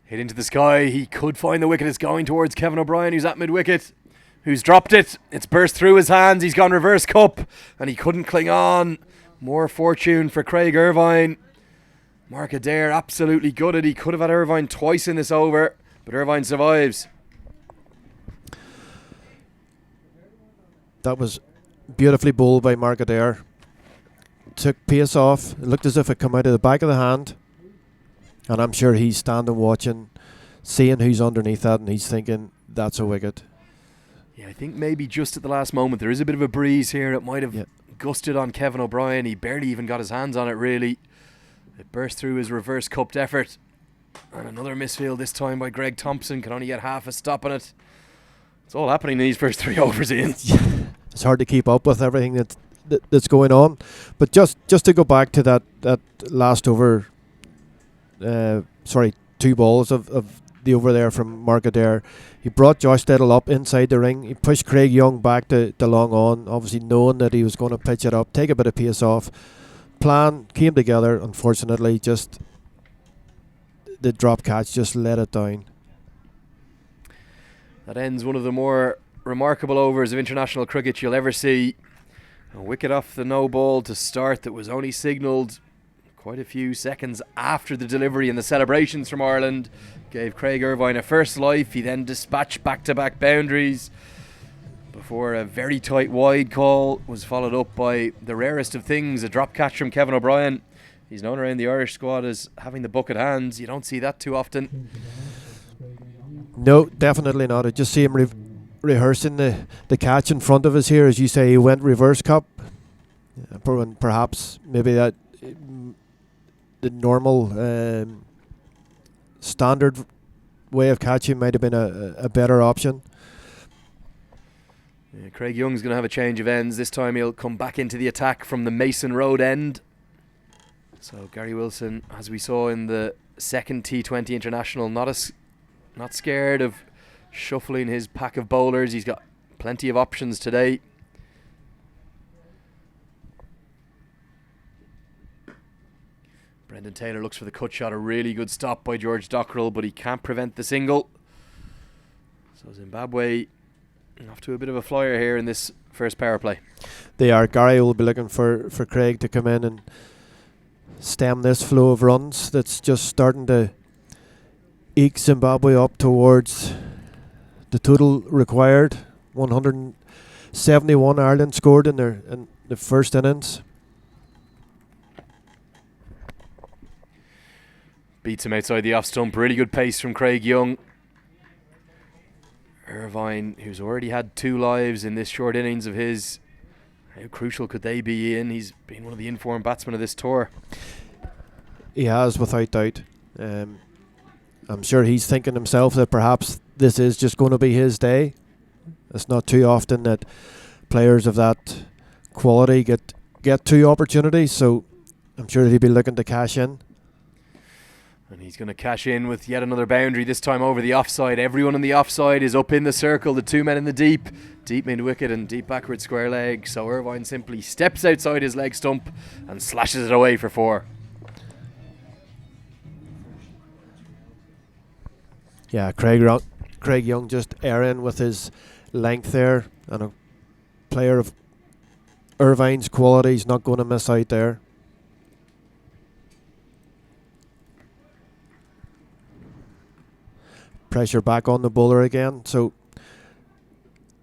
Hit into the sky. He could find the wicket. It's going towards Kevin O'Brien, who's at mid-wicket, who's dropped it. It's burst through his hands. He's gone reverse cup, and he couldn't cling on. More fortune for Craig Irvine. Mark Adair absolutely gutted. He could have had Irvine twice in this over, but Irvine survives. That was beautifully bowled by Mark Adair. Took pace off. It looked as if it come out of the back of the hand. And I'm sure he's standing watching, seeing who's underneath that, and he's thinking, that's a wicket. Yeah, I think maybe just at the last moment there is a bit of a breeze here. It might have gusted on Kevin O'Brien. He barely even got his hands on it, really. It burst through his reverse cupped effort. And another misfield this time by Greg Thompson. Can only get half a stop on it. It's all happening in these first 3 overs, Ian. It's hard to keep up with everything that's going on. But just to go back to that last over, 2 balls of the over there from Mark Adair. He brought Josh Little up inside the ring. He pushed Craig Young back to long on, obviously knowing that he was going to pitch it up, take a bit of pace off. Plan came together. Unfortunately, just the drop catch just let it down. That ends one of the more remarkable overs of international cricket you'll ever see. A wicket off the no ball to start that was only signalled quite a few seconds after the delivery, and the celebrations from Ireland gave Craig Irvine a first life. He then dispatched back-to-back boundaries before a very tight wide call was followed up by the rarest of things, a drop catch from Kevin O'Brien. He's known around the Irish squad as having the bucket hands. You don't see that too often. No, definitely not. I just see him rehearsing the catch in front of us here. As you say, he went reverse cup. Perhaps maybe that the normal standard way of catching might have been a better option. Yeah, Craig Young's going to have a change of ends. This time he'll come back into the attack from the Mason Road end. So Gary Wilson, as we saw in the second T20 International, not scared of shuffling his pack of bowlers. He's got plenty of options today. Brendan Taylor looks for the cut shot, a really good stop by George Dockrell, but he can't prevent the single. So Zimbabwe off to a bit of a flyer here in this first power play. They are. Gary will be looking for Craig to come in and stem this flow of runs that's just starting to eke Zimbabwe up towards the total required. 171 Ireland scored in the first innings. Beats him outside the off stump. Really good pace from Craig Young. Irvine, who's already had 2 lives in this short innings of his, how crucial could they be, Ian? He's been one of the informed batsmen of this tour. He has, without doubt. I'm sure he's thinking himself that perhaps this is just going to be his day. It's not too often that players of that quality get 2 opportunities, so I'm sure he'll be looking to cash in. And he's going to cash in with yet another boundary, this time over the offside. Everyone on the offside is up in the circle. The 2 men in the deep mid wicket and deep backward square leg. So Irvine simply steps outside his leg stump and slashes it away for 4. Yeah, Craig Young just airing with his length there, and a player of Irvine's quality is not going to miss out there. Pressure back on the bowler again, so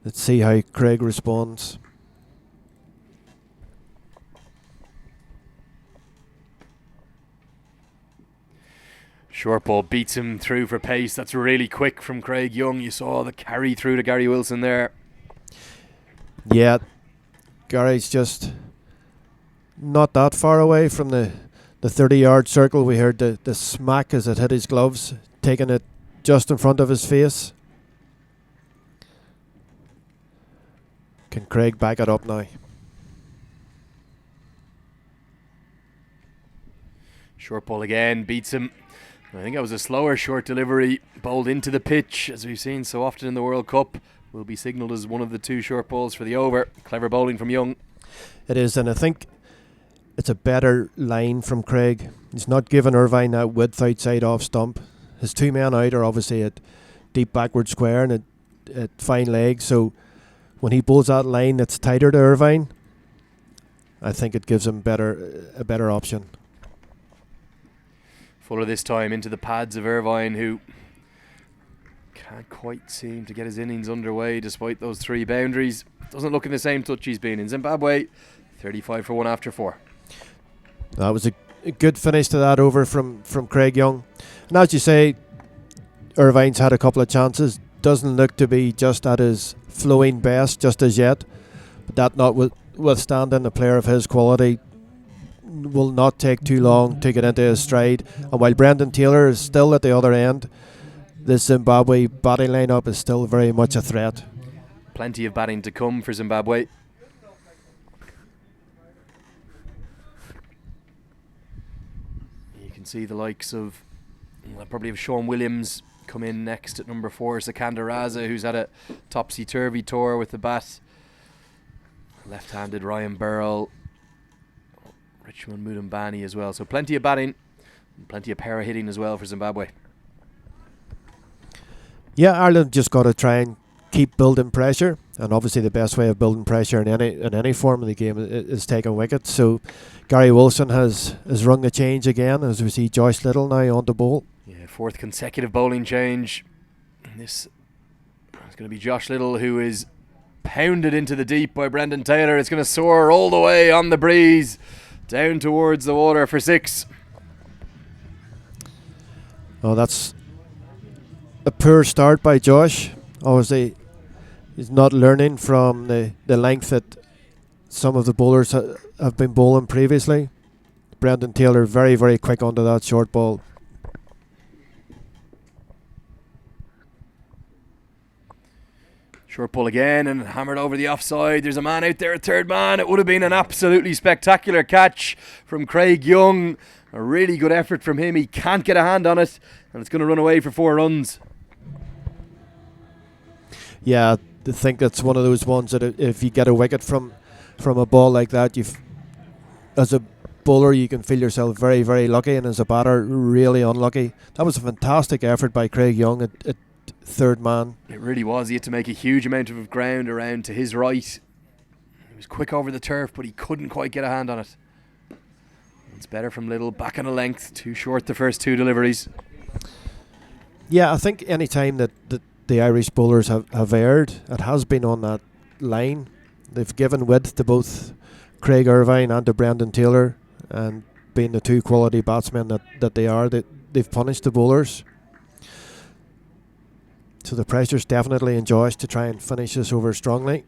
let's see how Craig responds. Short ball beats him through for pace. That's really quick from Craig Young. You saw the carry through to Gary Wilson there. Yeah, Gary's just not that far away from the 30-yard circle. We heard the smack as it hit his gloves, taking it just in front of his face. Can Craig back it up now? Short ball again, beats him. I think that was a slower short delivery, bowled into the pitch, as we've seen so often in the World Cup. Will be signalled as one of the 2 short balls for the over. Clever bowling from Young. It is, and I think it's a better line from Craig. He's not giving Irvine that width outside off stump. His 2 men out are obviously at deep backward square and at fine leg, so when he bowls that line that's tighter to Irvine, I think it gives him a better option. Fuller this time into the pads of Irvine, who can't quite seem to get his innings underway despite those 3 boundaries. Doesn't look in the same touch he's been in. Zimbabwe, 35 for 1 after 4. That was a good finish to that over from Craig Young. And as you say, Irvine's had a couple of chances. Doesn't look to be just at his flowing best just as yet. But that notwithstanding, a player of his quality will not take too long to get into his stride. And while Brendan Taylor is still at the other end, the Zimbabwe batting lineup is still very much a threat. Plenty of batting to come for Zimbabwe. You can see the likes of, probably of Shaun Williams come in next at number 4. Sikandar Raza, who's had a topsy-turvy tour with the bat. Left-handed Ryan Burrell. Richmond Mudambani as well. So plenty of batting and plenty of power hitting as well for Zimbabwe. Yeah, Ireland just got to try and keep building pressure, and obviously the best way of building pressure in any form of the game is taking wickets. So Gary Wilson has rung the change again, as we see Josh Little now on the bowl. Yeah, 4th consecutive bowling change. And this is going to be Josh Little, who is pounded into the deep by Brendan Taylor. It's going to soar all the way on the breeze down towards the water for 6. Oh, that's a poor start by Josh. Obviously, he's not learning from the length that some of the bowlers have been bowling previously. Brendan Taylor very, very quick onto that short ball. Short pull again and hammered over the offside. There's a man out there, a 3rd man. It would have been an absolutely spectacular catch from Craig Young. A really good effort from him. He can't get a hand on it, and it's going to run away for 4 runs. Yeah, I think that's one of those ones that if you get a wicket from a ball like that, as a bowler you can feel yourself very, very lucky, and as a batter really unlucky. That was a fantastic effort by Craig Young at 3rd man. It really was. He had to make a huge amount of ground around to his right. He was quick over the turf, but he couldn't quite get a hand on it. It's better from Little, back on a length, too short the first 2 deliveries. Yeah, I think any time that the Irish bowlers have erred, it has been on that line. They've given width to both Craig Irvine and to Brendan Taylor, and being the 2 quality batsmen that they are, they've punished the bowlers. So the pressure's definitely on Josh to try and finish this over strongly.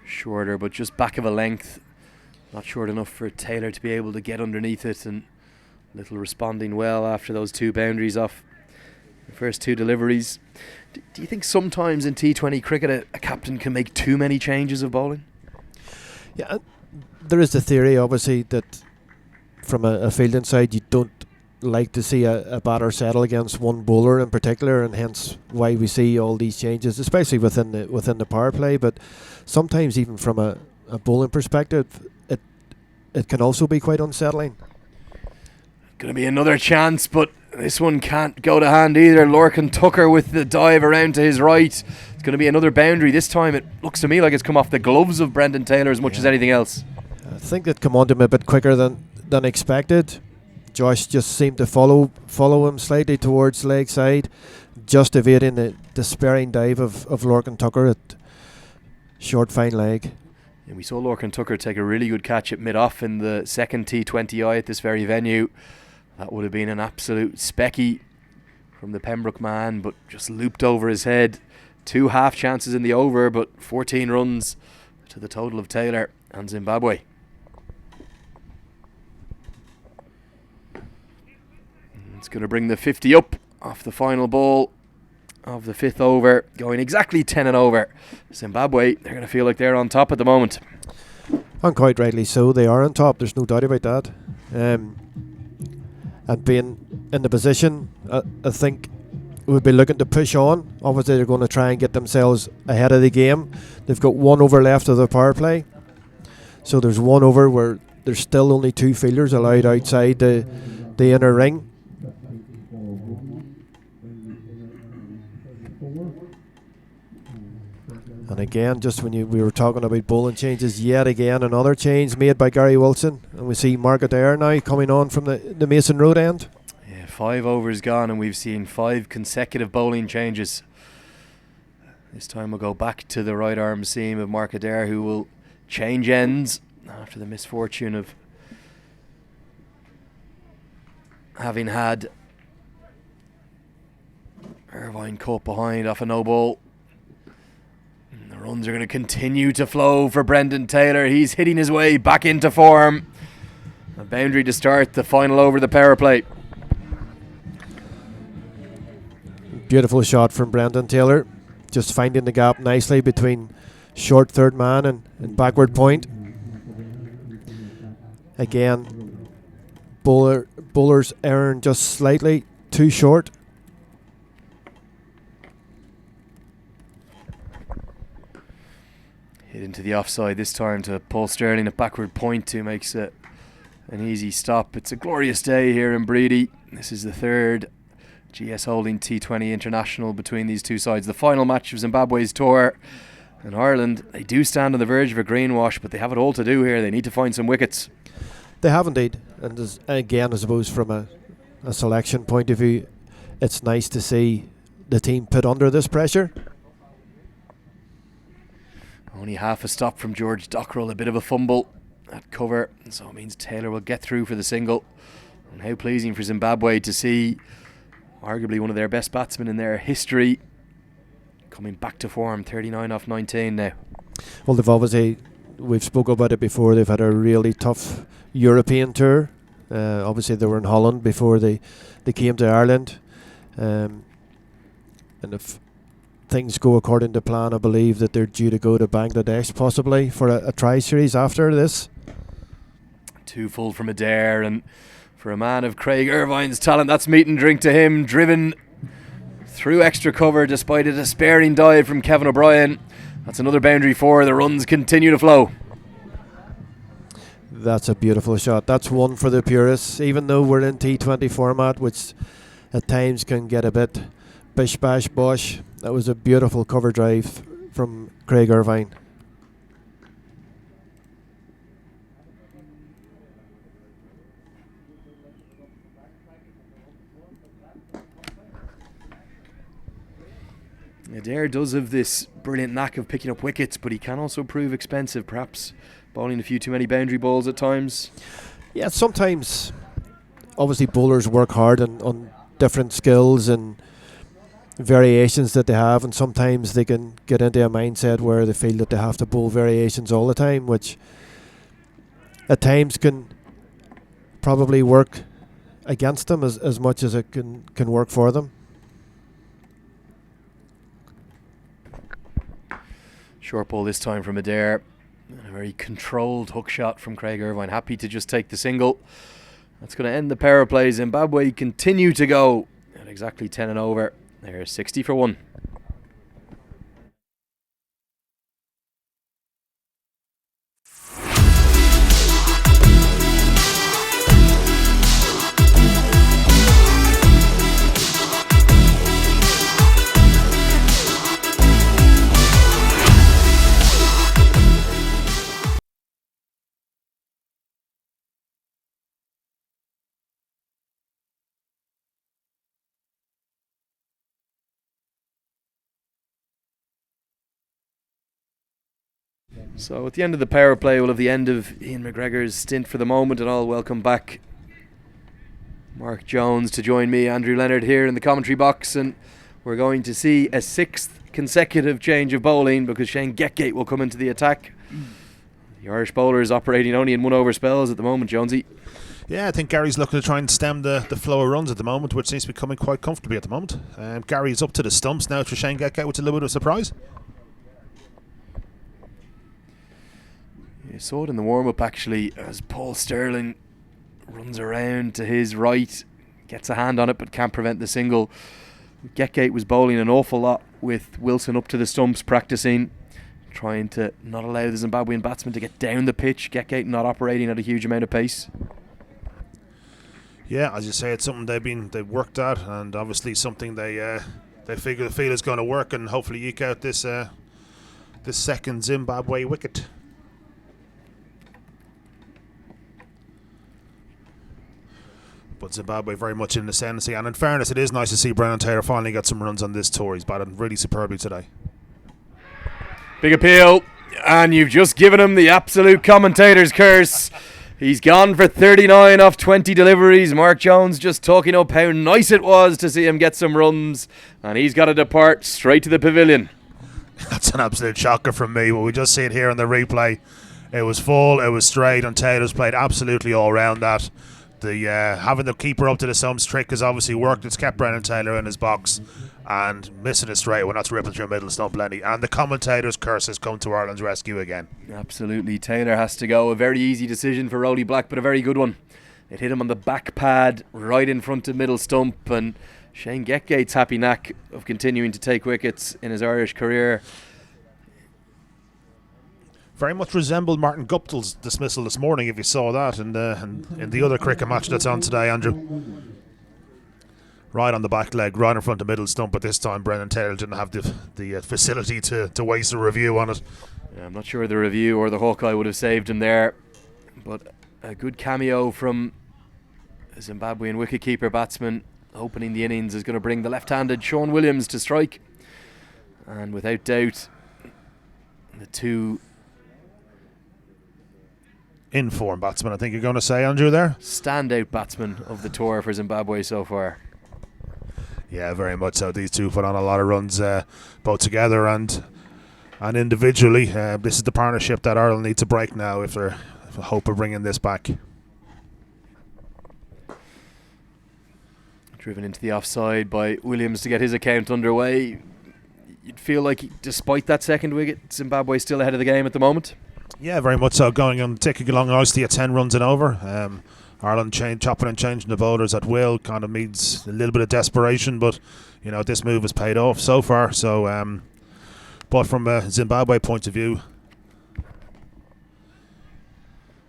Shorter, but just back of a length. Not short enough for Taylor to be able to get underneath it, and Little responding well after those 2 boundaries off the first 2 deliveries. Do you think sometimes in T20 cricket a captain can make too many changes of bowling? Yeah, there is the theory, obviously, that from a fielding side you don't like to see a batter settle against one bowler in particular, and hence why we see all these changes, especially within the power play. But sometimes even from a bowling perspective, it can also be quite unsettling. Going to be another chance, but this one can't go to hand either. Lorcan Tucker with the dive around to his right. It's going to be another boundary. This time it looks to me like it's come off the gloves of Brendan Taylor as much as anything else. I think it come onto him a bit quicker than expected. Josh just seemed to follow him slightly towards leg side, just evading the despairing dive of Lorcan Tucker at short fine leg. And we saw Lorcan Tucker take a really good catch at mid-off in the second T20I at this very venue. That would have been an absolute specky from the Pembroke man, but just looped over his head. 2 half chances in the over, but 14 runs to the total of Taylor and Zimbabwe. It's going to bring the 50 up off the final ball of the 5th over, going exactly 10 and over. Zimbabwe, they're going to feel like they're on top at the moment. And quite rightly so, they are on top, there's no doubt about that. And being in the position, I think we'll be looking to push on. Obviously they're going to try and get themselves ahead of the game. They've got 1 over left of the power play, so there's 1 over where there's still only 2 fielders allowed outside the inner ring. And again, just when we were talking about bowling changes, yet again another change made by Gary Wilson, and we see Mark Adair now coming on from the Mason Road end. Yeah, 5 overs gone, and we've seen 5 consecutive bowling changes. This time we'll go back to the right arm seam of Mark Adair, who will change ends after the misfortune of having had Irvine caught behind off a no ball. And the runs are going to continue to flow for Brendan Taylor. He's hitting his way back into form. A boundary to start the final over the power play. Beautiful shot from Brendan Taylor, just finding the gap nicely between short third man and backward point. Again, bowlers erring just slightly too short. Hit into the offside this time to Paul Sterling at backward point, who makes it an easy stop. It's a glorious day here in Bready. This is the third GS Holding T20 International between these two sides. The final match of Zimbabwe's tour. And Ireland, they do stand on the verge of a greenwash, but they have it all to do here. They need to find some wickets. They have indeed. And again, I suppose from a selection point of view, it's nice to see the team put under this pressure. Only half a stop from George Dockrell, a bit of a fumble at cover, so it means Taylor will get through for the single. And how pleasing for Zimbabwe to see arguably one of their best batsmen in their history coming back to form. 39 off 19 now. Well, they've obviously, we've spoken about it before, they've had a really tough European tour. Obviously they were in Holland before they came to Ireland, and if things go according to plan, I believe that they're due to go to Bangladesh possibly for a tri-series after this. 2 full from Adair, and for a man of Craig Irvine's talent, that's meat and drink to him. Driven through extra cover despite a despairing dive from Kevin O'Brien. That's another boundary 4. The runs continue to flow. That's a beautiful shot. That's one for the purists, even though we're in T20 format, which at times can get a bit bish bash bosh. That was a beautiful cover drive from Craig Irvine. Adair does have this brilliant knack of picking up wickets, but he can also prove expensive, perhaps bowling a few too many boundary balls at times. Yeah, sometimes obviously bowlers work hard on different skills and variations that they have, and sometimes they can get into a mindset where they feel that they have to bowl variations all the time, which at times can probably work against them as much as it can work for them. Short ball this time from Adair. And a very controlled hook shot from Craig Irvine. Happy to just take the single. That's going to end the power play. Zimbabwe continue to go at exactly 10 and over. They're 60 for 1. So at the end of the power play, we'll have the end of Ian McGregor's stint for the moment, and I'll welcome back Mark Jones to join me, Andrew Leonard, here in the commentary box, and we're going to see a 6th consecutive change of bowling because Shane Getgate will come into the attack. The Irish bowlers operating only in 1 over spells at the moment, Jonesy. Yeah, I think Gary's looking to try and stem the flow of runs at the moment, which seems to be coming quite comfortably at the moment. Gary's up to the stumps now for Shane Getgate, which is a little bit of a surprise. You saw it in the warm-up actually as Paul Sterling runs around to his right, gets a hand on it but can't prevent the single. Getgate was bowling an awful lot with Wilson up to the stumps practicing, trying to not allow the Zimbabwean batsman to get down the pitch. Getgate not operating at a huge amount of pace. Yeah, as you say, it's something they've worked at, and obviously something they feel is going to work, and hopefully eke out this the second Zimbabwe wicket. But Zimbabwe very much in the ascendancy, and in fairness, it is nice to see Brennan Taylor finally get some runs on this tour. He's batted really superbly today. Big appeal, and you've just given him the absolute commentator's curse. He's gone for 39 off 20 deliveries. Mark Jones just talking up how nice it was to see him get some runs, and he's got to depart straight to the pavilion. That's an absolute shocker from me. Well, we just see it here on the replay. It was full, it was straight, and Taylor's played absolutely all round that. The having the keeper up to the stumps trick has obviously worked. It's kept Brennan Taylor in his box, and missing it straight when that's ripping through middle stump Lenny. And the commentator's curse has come to Ireland's rescue again. Absolutely, Taylor has to go. A very easy decision for Rowley Black, but a very good one. It hit him on the back pad, right in front of middle stump, and Shane Getgate's happy knack of continuing to take wickets in his Irish career. Very much resembled Martin Guptill's dismissal this morning, if you saw that, and in the other cricket match that's on today, Andrew. Right on the back leg, right in front of middle stump, but this time Brennan Taylor didn't have the facility to waste a review on it. Yeah, I'm not sure the review or the Hawkeye would have saved him there, but a good cameo from a Zimbabwean wicketkeeper batsman opening the innings is going to bring the left-handed Shaun Williams to strike. And without doubt, the two in-form batsman, I think you're going to say, Andrew, there? standout batsmen of the tour for Zimbabwe so far. Yeah, very much so. These two put on a lot of runs, both together and individually. This is the partnership that Ireland need to break now if they're hope of bringing this back. Driven into the offside by Williams to get his account underway. You'd feel like, despite that second wicket, Zimbabwe's still ahead of the game at the moment. Yeah, very much so. Going and ticking along nicely at 10 runs and over. Ireland chopping and changing the bowlers at will kind of needs a little bit of desperation, but you know this move has paid off so far. So, but from a Zimbabwe point of view,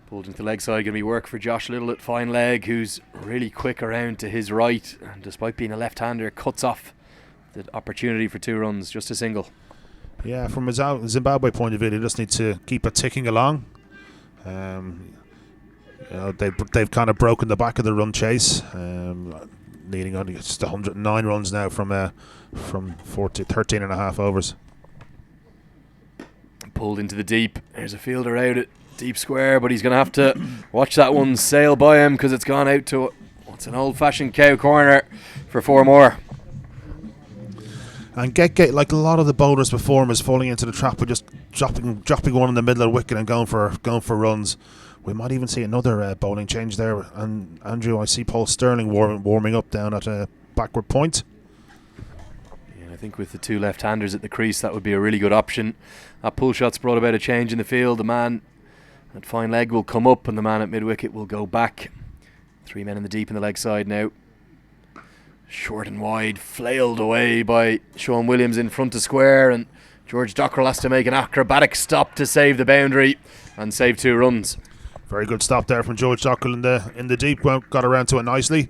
pulled into the leg side, going to be work for Josh Little at fine leg, who's really quick around to his right, and despite being a left-hander, cuts off the opportunity for 2 runs, just a single. yeah, from a Zimbabwe point of view, they just need to keep it ticking along. You know, they've kind of broken the back of the run chase, needing only just 109 runs now from 13 and a half overs. Pulled into the deep. There's a fielder out at deep square, but he's going to have to watch that one sail by him because it's gone out to what's an old-fashioned cow corner for 4 more. And Getgate, like a lot of the bowlers before him, is falling into the trap of just dropping one in the middle of the wicket and going for runs. We might even see another bowling change there. And Andrew, I see Paul Sterling warming up down at a backward point. Yeah, I think with the 2 left-handers at the crease, that would be a really good option. That pull shot's brought about a change in the field. The man at fine leg will come up and the man at mid-wicket will go back. 3 men in the deep in the leg side now. Short and wide, flailed away by Shaun Williams in front of square, and George Dockrell has to make an acrobatic stop to save the boundary and save 2 runs. Very good stop there from George Dockrell in the deep. Got around to it nicely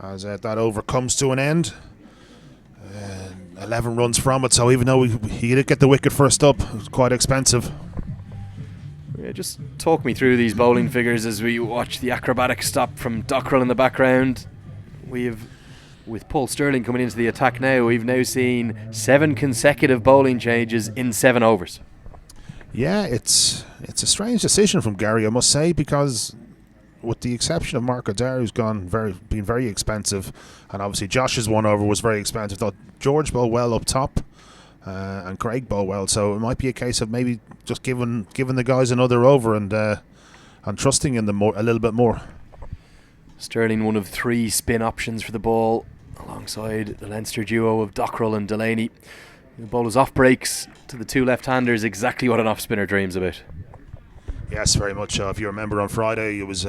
as that over comes to an end. 11 runs from it, so even though he did get the wicket first up, it was quite expensive. Yeah, just talk me through these bowling figures as we watch the acrobatic stop from Dockrell in the background. With Paul Sterling coming into the attack now, we've now seen 7 consecutive bowling changes in 7 overs. Yeah, it's a strange decision from Gary, I must say, because with the exception of Mark Adair, who's been very expensive, and obviously Josh's 1 over was very expensive. Thought George bowled well up top, and Craig bowled well, so it might be a case of maybe just giving the guys another over and trusting in them a little bit more. Sterling, one of 3 spin options for the ball, alongside the Leinster duo of Dockrell and Delaney. The ball was off breaks to the 2 left-handers, exactly what an off-spinner dreams about. Yes, very much so. If you remember on Friday, it was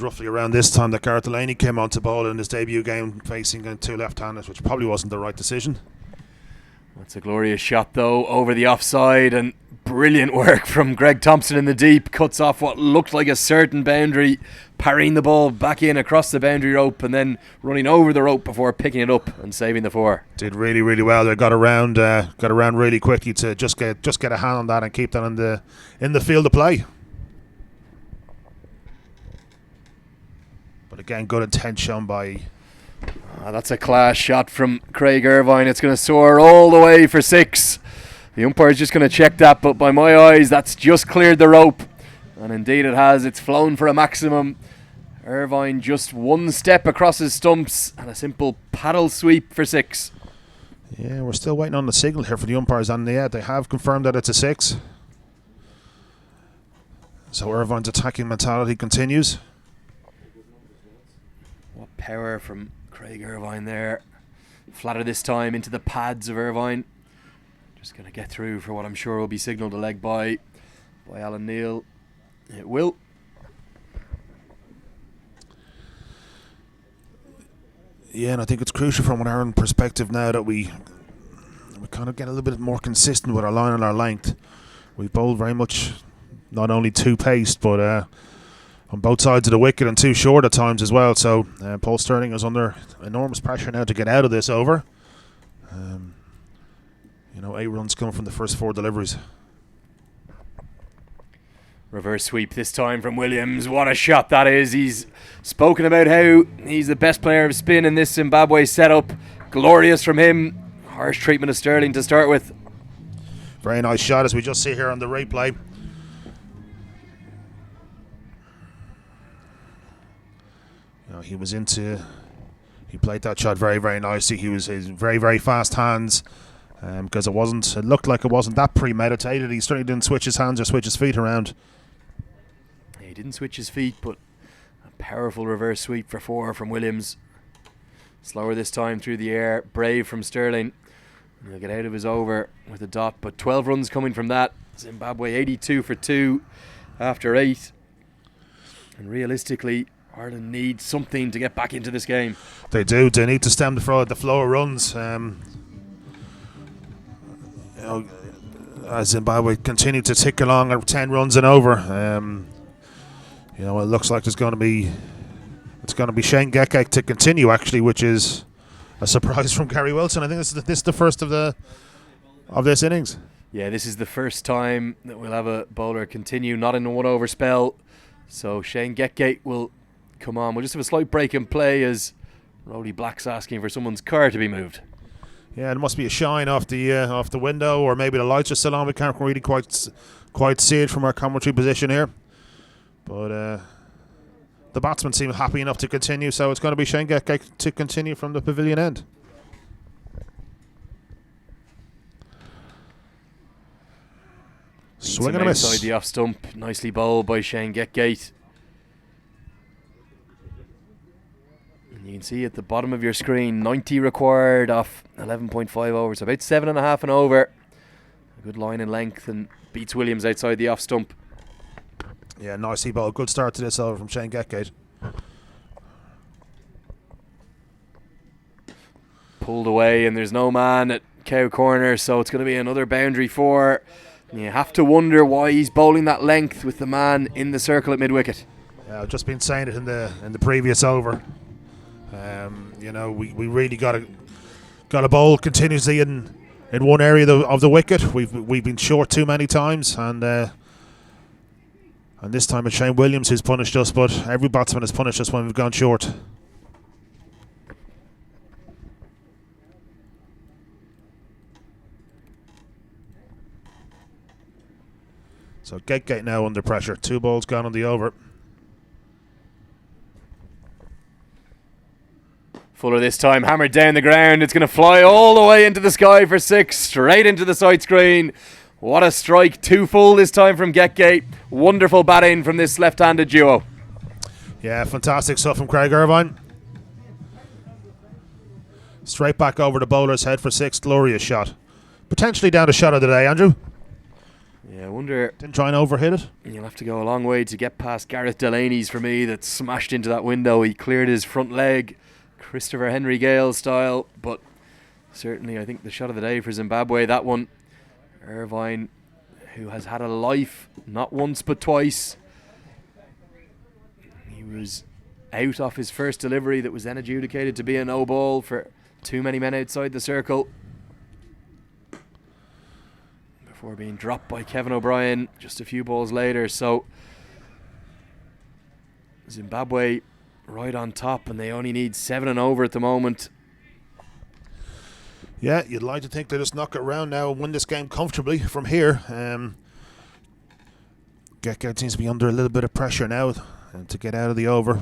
roughly around this time that Gareth Delaney came onto bowl in his debut game facing 2 left-handers, which probably wasn't the right decision. That's a glorious shot though, over the offside, and brilliant work from Greg Thompson in the deep. Cuts off what looked like a certain boundary, parrying the ball back in across the boundary rope and then running over the rope before picking it up and saving the 4. Did really, really well. They got around really quickly to just get a hand on that and keep that in the field of play. But again, good intent shown by... That's a class shot from Craig Irvine. It's going to soar all the way for 6. The umpire's just going to check that, but by my eyes, that's just cleared the rope. And indeed it has. It's flown for a maximum. Irvine just one step across his stumps and a simple paddle sweep for 6. Yeah, we're still waiting on the signal here for the umpires, and yeah, they have confirmed that it's a 6. So Irvine's attacking mentality continues. What power from Craig Irvine there. Flatter this time into the pads of Irvine. Just going to get through for what I'm sure will be signalled a leg by Alan Neal. It will. Yeah, and I think it's crucial from an Ireland perspective now that we kind of get a little bit more consistent with our line and our length. We bowled very much not only too paced, but on both sides of the wicket and too short at times as well. So Paul Stirling is under enormous pressure now to get out of this over. 8 runs coming from the first 4 deliveries. Reverse sweep this time from Williams. What a shot that is. He's spoken about how he's the best player of spin in this Zimbabwe setup. Glorious from him. Harsh treatment of Stirling to start with. Very nice shot, as we just see here on the replay. He played that shot very, very nicely. He was very, very fast hands, because it looked like it wasn't that premeditated. He certainly didn't switch his hands or switch his feet around. He didn't switch his feet, but a powerful reverse sweep for 4 from Williams. Slower this time through the air. Brave from Stirling. He'll get out of his over with a dot, but 12 runs coming from that. Zimbabwe 82 for 2 after 8. And realistically, Ireland needs something to get back into this game. They do. They need to stem the flow of runs. As Zimbabwe continue to tick along at 10 runs and over, it looks like it's going to be Shane Gekek to continue, actually, which is a surprise from Gary Wilson. I think this is the first of this innings. Yeah, this is the first time that we'll have a bowler continue not in a 1 over spell. So Shane Gekek will come on. We'll just have a slight break in play as Rowley Black's asking for someone's car to be moved. Yeah, there must be a shine off the window, or maybe the lights are still on. We can't really quite see it from our commentary position here. But the batsmen seem happy enough to continue, so it's going to be Shane Gekek to continue from the pavilion end. Swing and a miss. Outside the off stump, nicely bowled by Shane Gekek. You can see at the bottom of your screen, 90 required off 11.5 overs, so about 7.5 and over. A good line in length and beats Williams outside the off stump. Yeah, nicely bowled. Good start to this over from Shane Gekek. Pulled away, and there's no man at Cow Corner, so it's going to be another boundary 4. And you have to wonder why he's bowling that length with the man in the circle at mid-wicket. Yeah, I've just been saying it in the previous over. We really got to bowl continuously in one area of the wicket. We've been short too many times, and this time it's Shaun Williams who's punished us, but every batsman has punished us when we've gone short. So Gekek now under pressure. 2 balls gone on the over. Fuller this time, hammered down the ground. It's going to fly all the way into the sky for 6, straight into the side screen. What a strike. 2 full this time from Gekek. Wonderful batting from this left-handed duo. Yeah, fantastic stuff from Craig Irvine. Straight back over the bowler's head for 6. Glorious shot. Potentially down the shot of the day, Andrew. Yeah, I wonder... Didn't try and overhit it. You'll have to go a long way to get past Gareth Delaney's for me that smashed into that window. He cleared his front leg, Christopher Henry Gale style, but certainly, I think, the shot of the day for Zimbabwe. That one, Irvine, who has had a life, not once but twice. He was out off his first delivery that was then adjudicated to be a no ball for too many men outside the circle, before being dropped by Kevin O'Brien just a few balls later. So Zimbabwe right on top, and they only need 7 and over at the moment. Yeah, you'd like to think they just knock it around now and win this game comfortably from here. Get seems to be under a little bit of pressure now to get out of the over.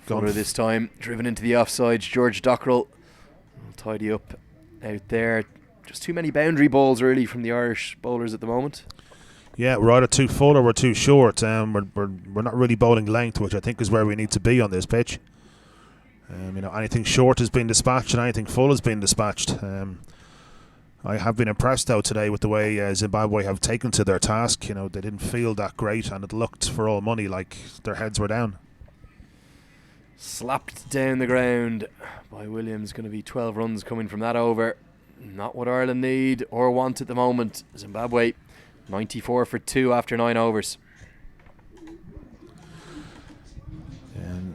Fuller this time, driven into the offsides. George Dockrell will tidy up out there. Just too many boundary balls really from the Irish bowlers at the moment. Yeah, we're either too full or we're too short. We're not really bowling length, which I think is where we need to be on this pitch. Anything short has been dispatched and anything full has been dispatched. I have been impressed though today with the way Zimbabwe have taken to their task. They didn't feel that great, and it looked for all money like their heads were down. Slapped down the ground by Williams. Going to be 12 runs coming from that over. Not what Ireland need or want at the moment. Zimbabwe 94 for 2 after 9 overs. And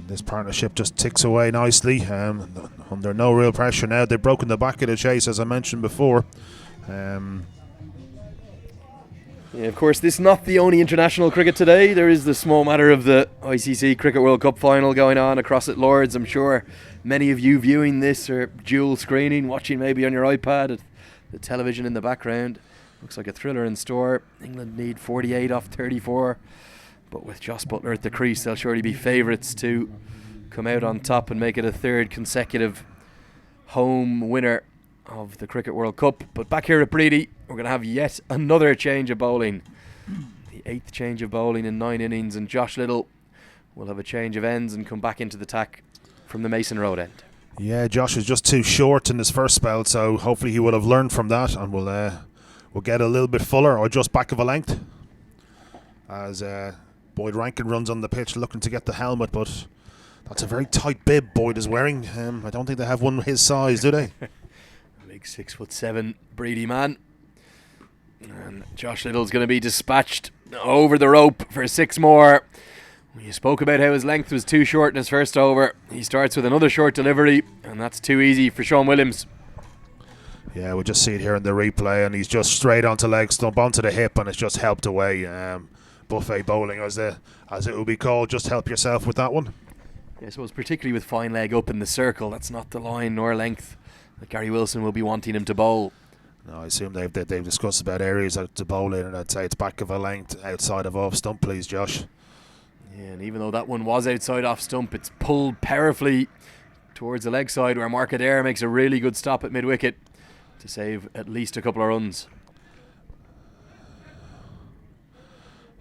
this partnership just ticks away nicely. Under no real pressure now. They've broken the back of the chase, as I mentioned before. Yeah, of course, this is not the only international cricket today. There is the small matter of the ICC Cricket World Cup final going on across at Lords. I'm sure many of you viewing this are dual screening, watching maybe on your iPad at the television in the background. Looks like a thriller in store. England need 48 off 34. But with Jos Buttler at the crease, they'll surely be favourites to come out on top and make it a third consecutive home winner of the Cricket World Cup. But back here at Bready, we're going to have yet another change of bowling. The 8th change of bowling in 9 innings, and Josh Little will have a change of ends and come back into the tack from the Mason Road end. Yeah, Josh is just too short in his first spell, so hopefully he will have learned from that and will get a little bit fuller or just back of a length. As Boyd Rankin runs on the pitch looking to get the helmet, but that's a very tight bib Boyd is wearing. I don't think they have one his size, do they? Big 6'7" Breedy man. And Josh Little's going to be dispatched over the rope for 6 more. You spoke about how his length was too short in his first over. He starts with another short delivery, and that's too easy for Shaun Williams. Yeah, we'll just see it here in the replay, and he's just straight onto leg stump, onto the hip, and it's just helped away. Buffet bowling, as it will be called. Just help yourself with that one. Yeah, I suppose particularly with fine leg up in the circle, that's not the line nor length that Gary Wilson will be wanting him to bowl. No, I assume they've discussed about areas to bowl in, and I'd say it's back of a length, outside of off stump, please, Josh. Yeah, and even though that one was outside off stump, it's pulled powerfully towards the leg side, where Mark Adair makes a really good stop at mid-wicket to save at least a couple of runs.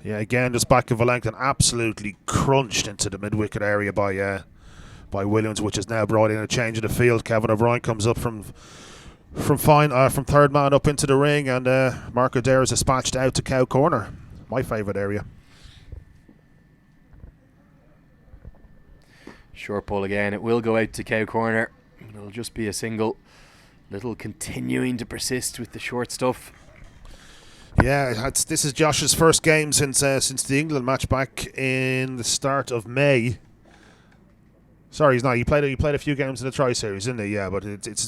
Yeah, again, just back of a length and absolutely crunched into the mid-wicket area by Williams, which has now brought in a change of the field. Kevin O'Brien comes up from third man up into the ring, and Mark Adair is dispatched out to cow corner, my favourite area. Short ball again. It will go out to cow corner. It'll just be a single. Little continuing to persist with the short stuff. Yeah, this is Josh's first game since the England match back in the start of May. Sorry, he's not. He played a few games in the Tri Series, didn't he? Yeah, but it's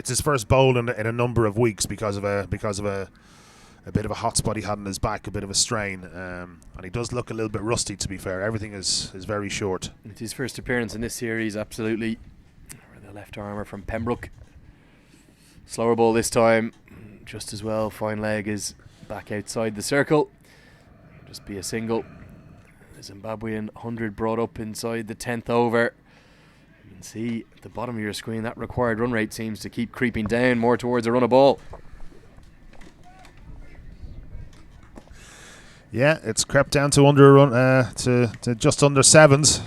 his first bowl in a number of weeks because of a bit of a hot spot he had in his back, a bit of a strain, and he does look a little bit rusty. To be fair, everything is very short. It's his first appearance in this series, absolutely. The left armour from Pembroke. Slower ball this time, just as well. Fine leg is back outside the circle. Just be a single. The Zimbabwean 100 brought up inside the 10th over. You can see at the bottom of your screen that required run rate seems to keep creeping down more towards a run of ball. Yeah, it's crept down to under a run, to just under 7s.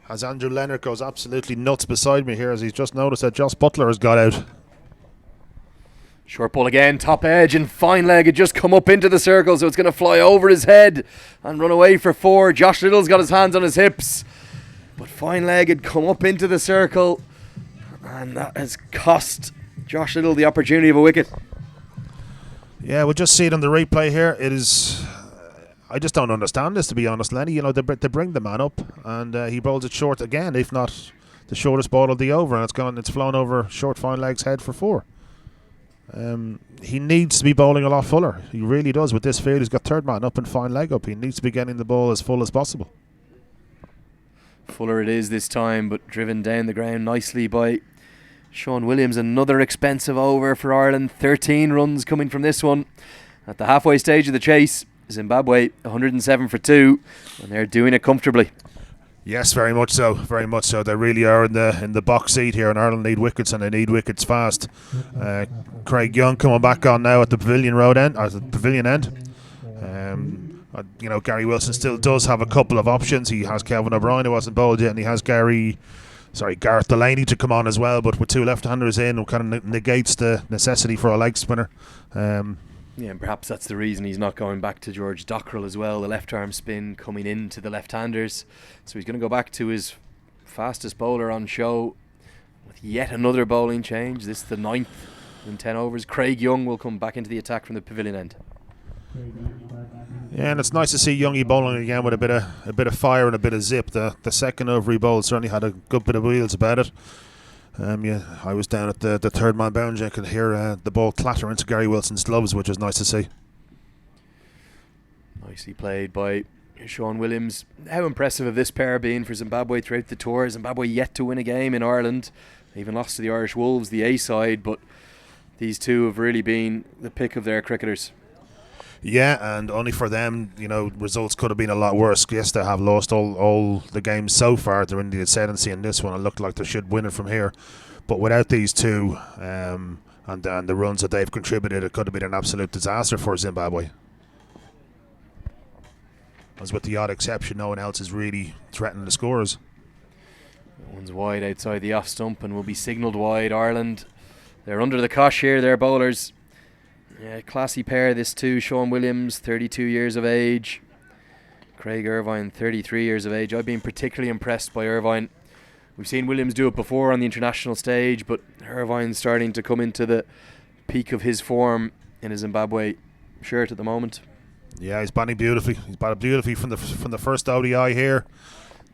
As Andrew Leonard goes absolutely nuts beside me here, as he's just noticed that Jos Buttler has got out. Short ball again, top edge, and fine leg had just come up into the circle, so it's going to fly over his head and run away for 4. Josh Little's got his hands on his hips, but fine leg had come up into the circle, And that has cost Josh Little the opportunity of a wicket. Yeah, we'll just see it on the replay here. It is... I just don't understand this, to be honest, Lenny. You know, they bring the man up, and he bowls it short again, if not the shortest ball of the over, and it's flown over short fine legs head for 4. He needs to be bowling a lot fuller. He really does. With this field, he's got third man up and fine leg up. He needs to be getting the ball as full as possible. Fuller it is this time, but driven down the ground nicely by Shaun Williams. Another expensive over for Ireland. 13 runs coming from this one. At the halfway stage of the chase, Zimbabwe 107 for 2, and they're doing it comfortably. Yes, very much so. Very much so. They really are in the box seat here, and Ireland need wickets, and they need wickets fast. Craig Young coming back on now at the pavilion end. You know, Gary Wilson still does have a couple of options. He has Kelvin O'Brien, who wasn't bowled yet, and he has Gareth Delaney to come on as well. But with 2 left-handers in, it kind of negates the necessity for a leg spinner. Yeah, and perhaps that's the reason he's not going back to George Dockrell as well. The left arm spin coming into the left-handers. So he's going to go back to his fastest bowler on show with yet another bowling change. This is the 9th in 10 overs. Craig Young will come back into the attack from the pavilion end. Yeah, and it's nice to see Youngie bowling again with a bit of fire and a bit of zip. The second over he bowled certainly had a good bit of wheels about it. I was down at the third man boundary. I could hear the ball clatter into Gary Wilson's gloves, which was nice to see. Nicely played by Shaun Williams. How impressive have this pair been for Zimbabwe throughout the tour? Zimbabwe yet to win a game in Ireland. They even lost to the Irish Wolves, the A side, but these two have really been the pick of their cricketers. Yeah, and only for them, you know, results could have been a lot worse. Yes, they have lost all the games so far. They're in the ascendancy in this one. It looked like they should win it from here. But without these two and the runs that they've contributed, it could have been an absolute disaster for Zimbabwe. As with the odd exception, no one else is really threatening the scores. One's wide outside the off stump and will be signalled wide. Ireland, they're under the cosh here, their bowlers. Yeah, classy pair, this two. Shaun Williams, 32 years of age. Craig Irvine, 33 years of age. I've been particularly impressed by Irvine. We've seen Williams do it before on the international stage, but Irvine's starting to come into the peak of his form in his Zimbabwe shirt at the moment. Yeah, he's batting beautifully. He's batted beautifully from the first ODI here.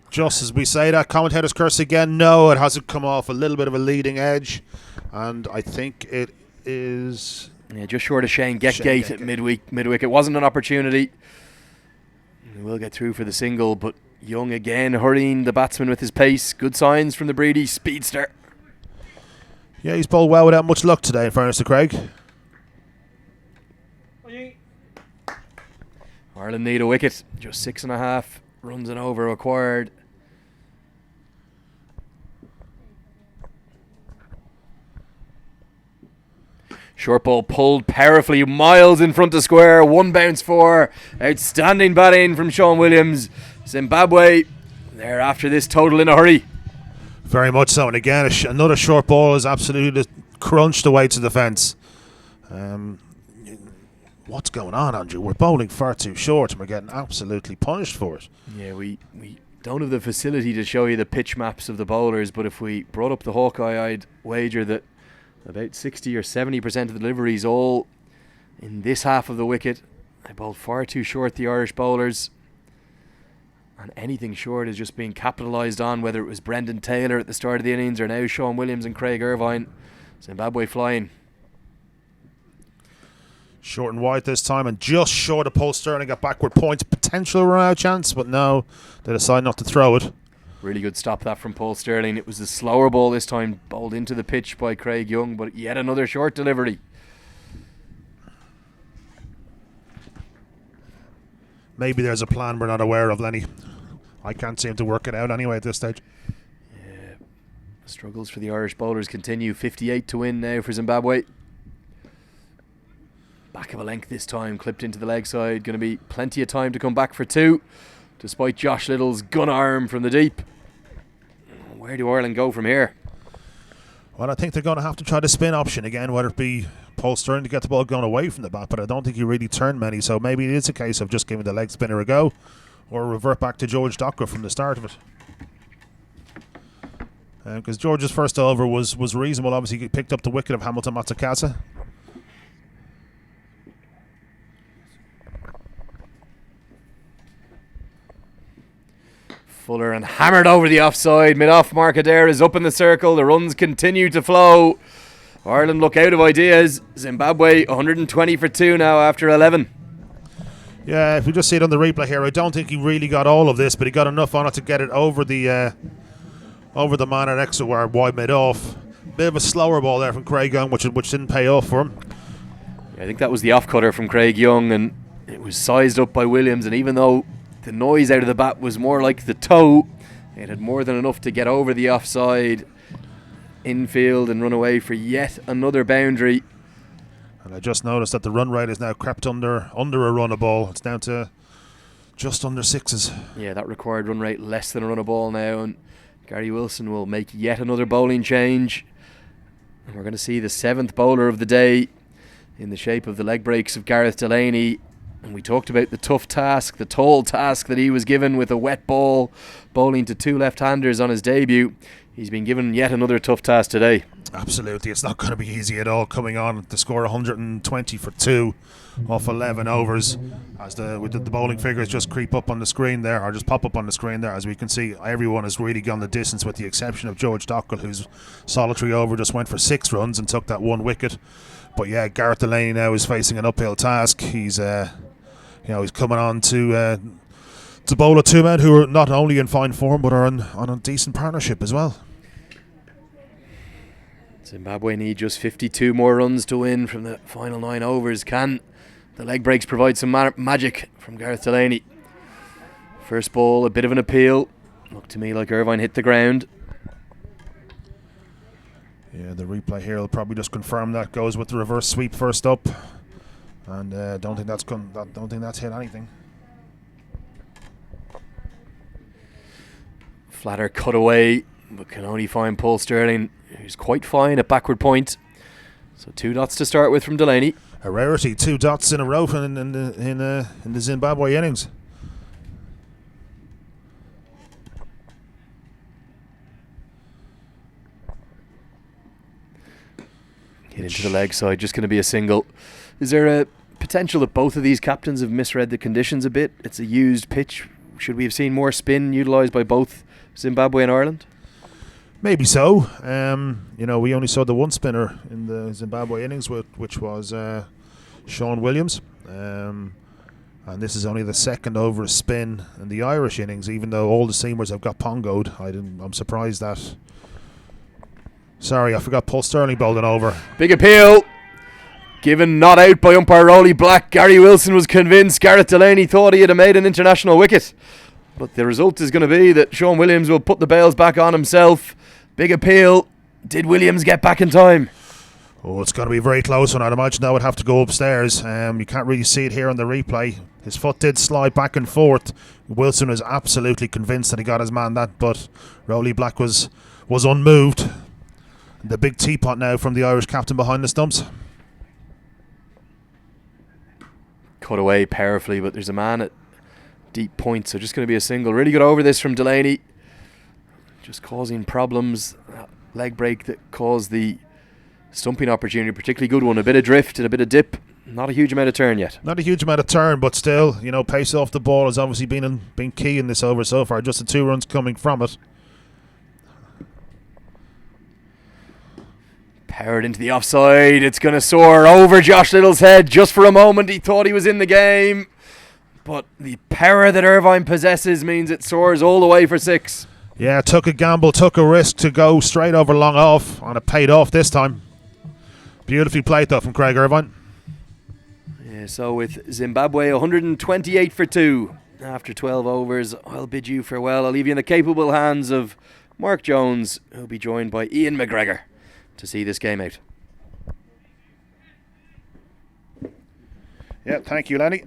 Just as we say that, commentators curse again. No, it hasn't come off a little bit of a leading edge, and I think it is... Yeah, just short of Shane Getgate at midwick. It wasn't an opportunity. He will get through for the single, but Young again hurrying the batsman with his pace. Good signs from the Breedy speedster. Yeah, he's bowled well without much luck today, in fairness to Craig. Ireland need a wicket. Just 6.5 runs and over required. Short ball pulled powerfully, miles in front of square. 1 bounce for. Outstanding batting from Shaun Williams. Zimbabwe, they're after this total in a hurry. Very much so. And again, another short ball is absolutely crunched away to the fence. What's going on, Andrew? We're bowling far too short and we're getting absolutely punished for it. Yeah, we don't have the facility to show you the pitch maps of the bowlers, but if we brought up the Hawkeye, I'd wager that about 60 or 70% of the deliveries all in this half of the wicket. They bowled far too short, the Irish bowlers. And anything short is just being capitalised on, whether it was Brendan Taylor at the start of the innings or now Shaun Williams and Craig Irvine. Zimbabwe flying. Short and wide this time, and just short of Paul Sterling got backward points. Potential run out chance, but no, they decide not to throw it. Really good stop that from Paul Sterling. It was the slower ball this time, bowled into the pitch by Craig Young, but yet another short delivery. Maybe there's a plan we're not aware of, Lenny. I can't seem to work it out anyway at this stage. Yeah, struggles for the Irish bowlers continue. 58 to win now for Zimbabwe. Back of a length this time, clipped into the leg side. Going to be plenty of time to come back for 2, despite Josh Little's gun arm from the deep. Where do Ireland go from here? Well, I think they're going to have to try the spin option again, whether it be Paul Sterling to get the ball going away from the bat, but I don't think he really turned many, so maybe it is a case of just giving the leg spinner a go, or revert back to George Dockrell from the start of it. because George's first over was reasonable. Obviously, he picked up the wicket of Hamilton Matsukasa. Fuller and hammered over the offside. Mid-off mark Adair is up in the circle. The runs continue to flow. Ireland look out of ideas. Zimbabwe 120 for 2 now after 11. Yeah, if we just see it on the replay here, I don't think he really got all of this, but he got enough on it to get it over the man at extra wire wide mid-off. Bit of a slower ball there from Craig Young, which didn't pay off for him. Yeah, I think that was the off-cutter from Craig Young, and it was sized up by Williams, and even though the noise out of the bat was more like the toe, it had more than enough to get over the offside infield and run away for yet another boundary. And I just noticed that the run rate is now crept under a run a ball. It's down to just under 6s. Yeah, that required run rate less than a run a ball now, and Gary Wilson will make yet another bowling change. And we're going to see the 7th bowler of the day in the shape of the leg breaks of Gareth Delaney. And we talked about the tough task, the tall task that he was given with a wet ball, bowling to 2 left-handers on his debut. He's been given yet another tough task today. Absolutely, it's not going to be easy at all, coming on to score 120 for 2 off 11 overs. As the bowling figures just creep up on the screen there, or just pop up on the screen there, as we can see, everyone has really gone the distance, with the exception of George Dockrell, whose solitary over just went for 6 runs and took that 1 wicket. But yeah, Gareth Delaney now is facing an uphill task. He's he's coming on to bowl at 2 men who are not only in fine form but are on a decent partnership as well. Zimbabwe need just 52 more runs to win from the final 9 overs. Can the leg breaks provide some magic from Gareth Delaney? First ball, a bit of an appeal. Looked to me like Irvine hit the ground. Yeah, the replay here will probably just confirm that. Goes with the reverse sweep first up, and don't think that's hit anything. Flatter cut away, but can only find Paul Sterling, who's quite fine at backward point. So 2 dots to start with from Delaney. A rarity, 2 dots in a row in the Zimbabwe innings. Hit into the leg side, just going to be a single. Is there a potential that both of these captains have misread the conditions a bit? It's a used pitch. Should we have seen more spin utilised by both Zimbabwe and Ireland? Maybe so. We only saw the 1 spinner in the Zimbabwe innings, which was Shaun Williams. And this is only the 2nd over a spin in the Irish innings, even though all the seamers have got pongoed. I'm surprised that... Sorry, I forgot Paul Sterling bowled an over. Big appeal. Given not out by umpire Rowley Black, Gary Wilson was convinced Gareth Delaney thought he had made an international wicket. But the result is going to be that Shaun Williams will put the bails back on himself. Big appeal. Did Williams get back in time? Oh, it's going to be very close, and I'd imagine that would have to go upstairs. You can't really see it here on the replay. His foot did slide back and forth. Wilson was absolutely convinced that he got his man that, but Rowley Black was unmoved. The big teapot now from the Irish captain behind the stumps. Cut away powerfully, but there's a man at deep point, so just going to be a single. Really good over this from Delaney. Just causing problems. That leg break that caused the stumping opportunity, particularly good one. A bit of drift and a bit of dip. Not a huge amount of turn yet. Not a huge amount of turn, but still, pace off the ball has obviously been key in this over so far. Just the 2 runs coming from it. Powered into the offside. It's going to soar over Josh Little's head. Just for a moment he thought he was in the game, but the power that Irvine possesses means it soars all the way for 6. Yeah, took a gamble, took a risk to go straight over long off, and it paid off this time. Beautifully played though from Craig Irvine. Yeah, so with Zimbabwe 128 for 2 after 12 overs, I'll bid you farewell. I'll leave you in the capable hands of Mark Jones, who'll be joined by Ian McGregor to see this game out. Yeah, thank you, Lenny.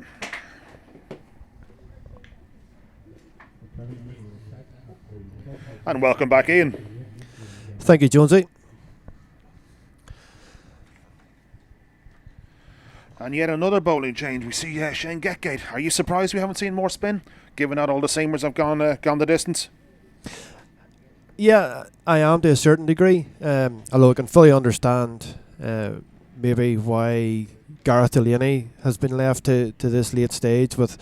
And welcome back, Ian. Thank you, Jonesy. And yet another bowling change. We see Shane Getgate. Are you surprised we haven't seen more spin, given that all the seamers have gone the distance? Yeah, I am to a certain degree. Although I can fully understand maybe why Gareth Delaney has been left to this late stage with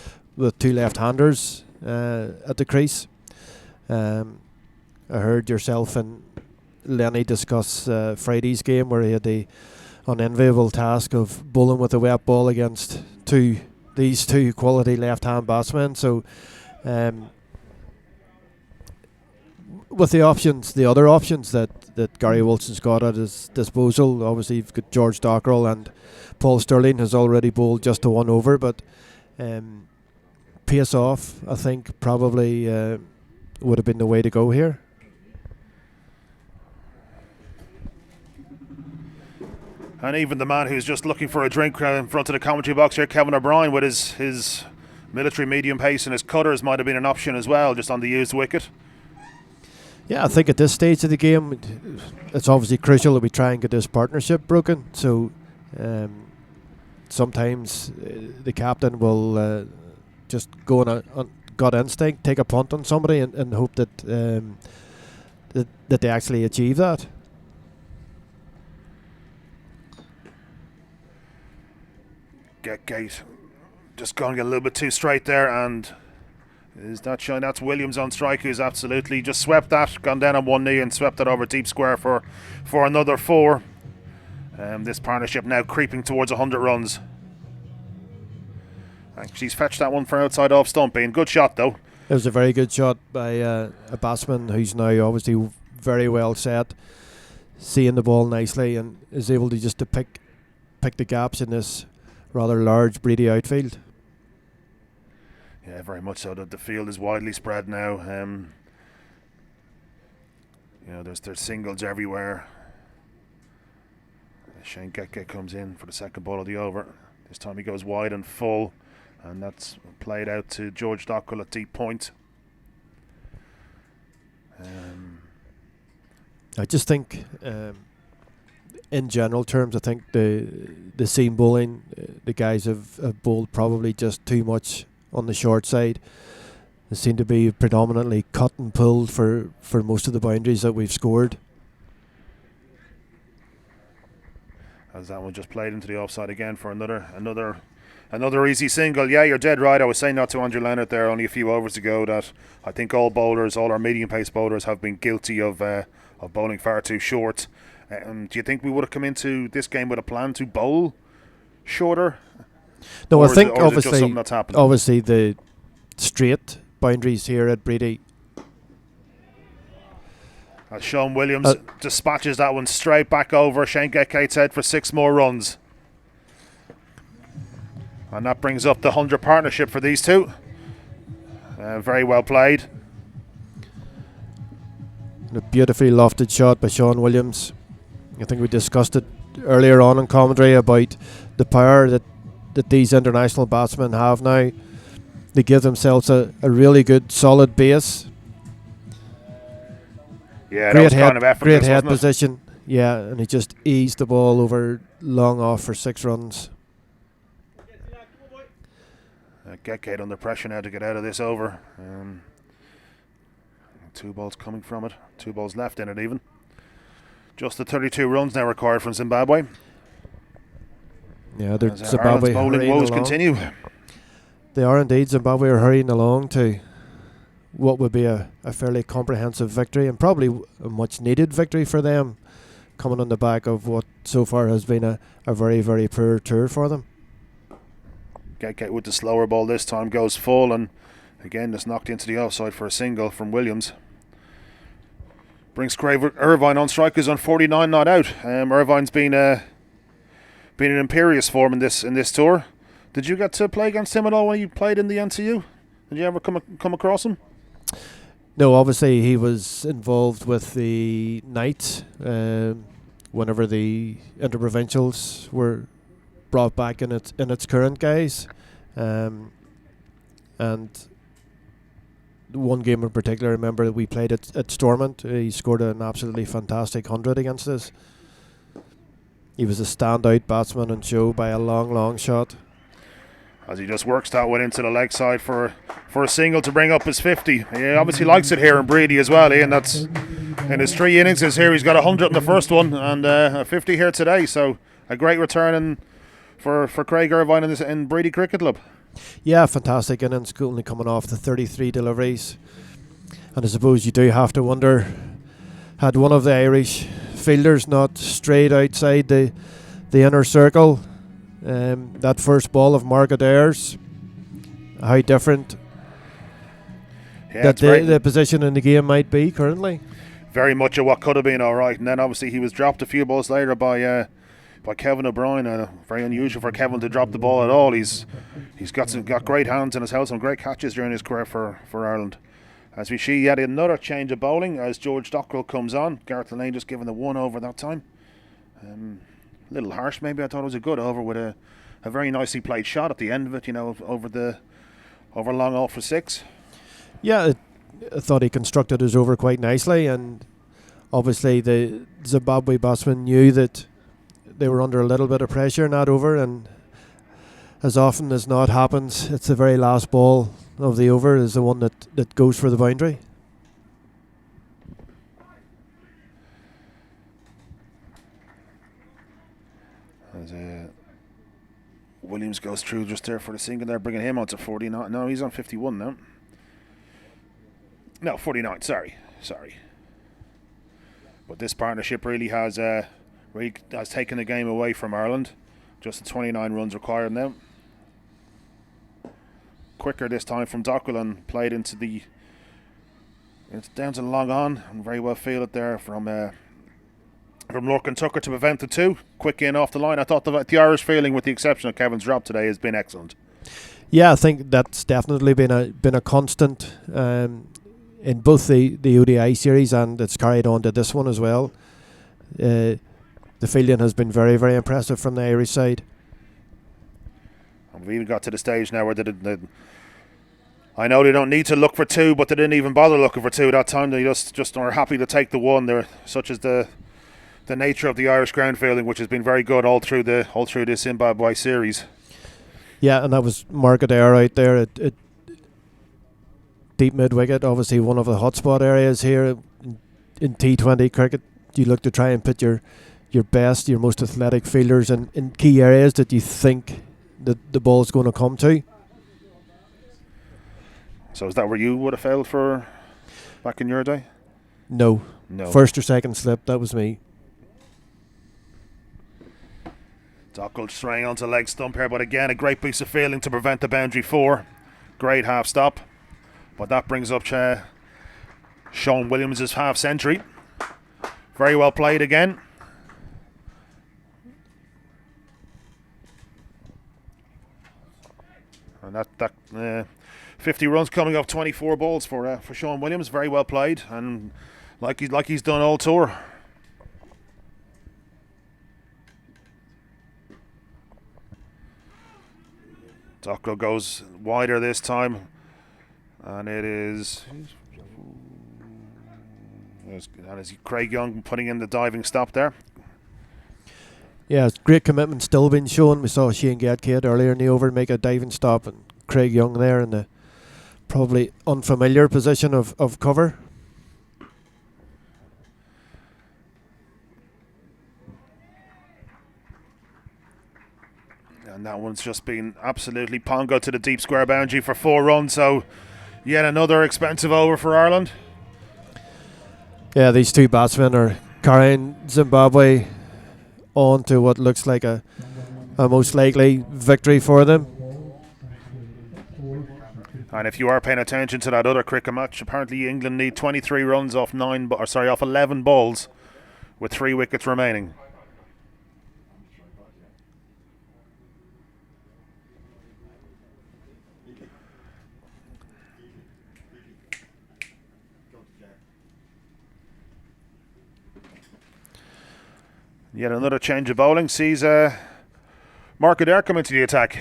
two left-handers at the crease. I heard yourself and Lenny discuss Friday's game where he had the unenviable task of bowling with a wet ball against these two quality left-hand batsmen. So with the other options that Gary Wilson's got at his disposal, obviously you've got George Dockrell, and Paul Stirling has already bowled just to 1 over, but pace off, I think, probably would have been the way to go here. And even the man who's just looking for a drink in front of the commentary box here, Kevin O'Brien, with his military medium pace and his cutters, might have been an option as well, just on the used wicket. Yeah, I think at this stage of the game, it's obviously crucial that we try and get this partnership broken. So sometimes the captain will just go on a gut instinct, take a punt on somebody, and hope that that they actually achieve that. Gate just going a little bit too straight there, and is that Shaun? That's Williams on strike, who's absolutely just swept that, gone down on one knee and swept it over deep square for another 4. This partnership now creeping towards 100 runs. She's fetched that one for outside off stump. Being good shot though. It was a very good shot by a batsman who's now obviously very well set, seeing the ball nicely, and is able to just to pick the gaps in this rather large Bready outfield. Yeah, very much so. That the field is widely spread now. There's singles everywhere. Shane Geke comes in for the second ball of the over. This time he goes wide and full, and that's played out to George Dockrell at deep point. I just think, in general terms, I think the seam bowling, the guys have bowled probably just too much on the short side. They seem to be predominantly cut and pulled for most of the boundaries that we've scored. As that one just played into the offside again for another easy single. Yeah, you're dead right. I was saying that to Andrew Leonard there only a few overs ago, that I think all our medium pace bowlers have been guilty of bowling far too short. Do you think we would have come into this game with a plan to bowl shorter? No, I think obviously the straight boundaries here at Bready. As Shaun Williams dispatches that one straight back over Shane Geke's head for 6 more runs. And that brings up the 100 partnership for these two. Very well played. A beautifully lofted shot by Shaun Williams. I think we discussed it earlier on in commentary about the power that these international batsmen have now. They give themselves a really good solid base. Yeah, great head, kind of great head position. Yeah, and he just eased the ball over long off for 6 runs. Geke under pressure now to get out of this over. 2 balls coming from it. 2 balls left in it even. Just the 32 runs now required from Zimbabwe. Yeah, Zimbabwe bowling woes continue. They are indeed. Zimbabwe are hurrying along to what would be a fairly comprehensive victory, and probably a much needed victory for them, coming on the back of what so far has been a very, very poor tour for them. Geke with the slower ball this time goes full, and again just knocked into the offside for a single from Williams. Brings Craig Irvine on strike, who's on 49 not out. Irvine's been in imperious form in this tour. Did you get to play against him at all when you played in the NCU? Did you ever come across him? No, obviously he was involved with the Knights whenever the interprovincials were brought back in its current guise, and one game in particular, I remember that we played at Stormont. He scored an absolutely fantastic 100 against us. He was a standout batsman on show by a long shot. As he just works that one into the leg side for a single to bring up his 50. He obviously likes it here in Bready as well, Ian. That's in his 3 innings here. He's got 100 in the first one and a 50 here today. So a great return for Craig Irvine in Bready Cricket Club. Yeah, fantastic innings, only coming off the 33 deliveries. And I suppose you do have to wonder, had one of the Irish fielders not strayed outside the inner circle, that first ball of Mark Adair's, how different the position in the game might be currently. Very much of what could have been all right. And then obviously he was dropped a few balls later by Kevin O'Brien. Very unusual for Kevin to drop the ball at all. He's got great hands and has held some great catches during his career for Ireland. As we see yet another change of bowling as George Dockrell comes on. Gareth Lane just given the 1 over that time. A little harsh maybe. I thought it was a good over with a very nicely played shot at the end of it, over long off for 6. Yeah, I thought he constructed his over quite nicely, and obviously the Zimbabwe batsmen knew that they were under a little bit of pressure in that over, and as often as not happens, it's the very last ball of the over is the one that goes for the boundary. As Williams goes through just there for the single there, bringing him on to 49. No, he's on 51 now. No, 49, sorry. But this partnership really has taken the game away from Ireland. Just the 29 runs required now. Quicker this time from Dockrell and played into it's down to the long on, and very well fielded there from Lorcan Tucker to prevent the 2. Quick in off the line. I thought the Irish fielding, with the exception of Kevin's drop today, has been excellent. Yeah, I think that's definitely been a constant in both the ODI series, and it's carried on to this one as well. The fielding has been very, very impressive from the Irish side. And we've even got to the stage now where I know they don't need to look for 2, but they didn't even bother looking for 2 that time. They just are happy to take the 1. They're such as the nature of the Irish ground fielding, which has been very good all through this Zimbabwe series. Yeah, and that was Mark Adair out there at deep mid wicket, obviously one of the hotspot areas here in T20 cricket. You look to try and put your best, your most athletic fielders in key areas that you think that the ball's going to come to. So is that where you would have failed for back in your day? No. First or second slip, that was me. Dockrell straying onto leg stump here, but again a great piece of fielding to prevent the boundary 4. Great half stop. But that brings up Shaun Williams' half century. Very well played again. And that 50 runs coming off 24 balls for Shaun Williams. Very well played, and like he's done all tour. Dockrell goes wider this time, and it is Craig Young putting in the diving stop there. Yeah, it's great commitment still being shown. We saw Shane Gatcade earlier in the over make a diving stop, and Craig Young there in the probably unfamiliar position of cover. And that one's just been absolutely pongo to the deep square boundary for 4 runs, so yet another expensive over for Ireland. Yeah, these 2 batsmen are carrying Zimbabwe on to what looks like a most likely victory for them. And if you are paying attention to that other cricket match, apparently England need 23 runs off 11 balls with 3 wickets remaining. Yet another change of bowling sees Mark Adair come into the attack.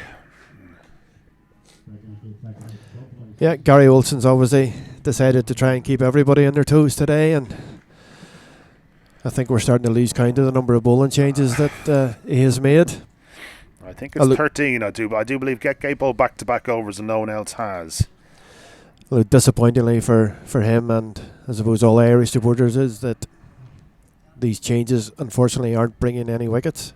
Yeah, Gary Olsen's obviously decided to try and keep everybody on their toes today, and I think we're starting to lose count of the number of bowling changes that he has made. I think it's 13. I do believe Gatcade bowled back-to-back overs and no one else has. Well, disappointingly for him and I suppose, all Irish supporters is that these changes unfortunately aren't bringing any wickets.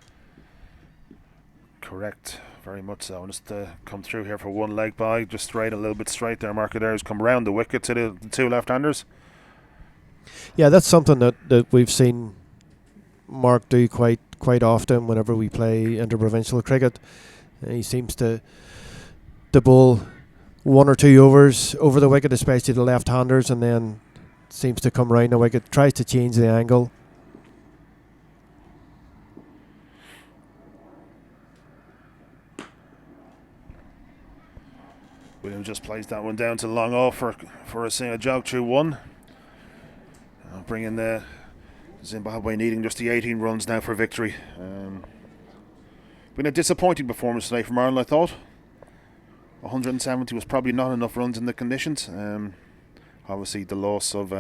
Correct, very much so. And just come through here for one leg by, just straight, a little bit straight there. Mark Adair's come round the wicket to the two left-handers. Yeah, that's something that we've seen Mark do quite often whenever we play interprovincial cricket. He seems to bowl one or two overs over the wicket, especially the left-handers, and then seems to come round the wicket, tries to change the angle. Williams just plays that one down to long off for a jog through one. Bringing the Zimbabwe needing just the 18 runs now for victory. Been a disappointing performance today from Ireland, I thought. 170 was probably not enough runs in the conditions. Obviously the loss of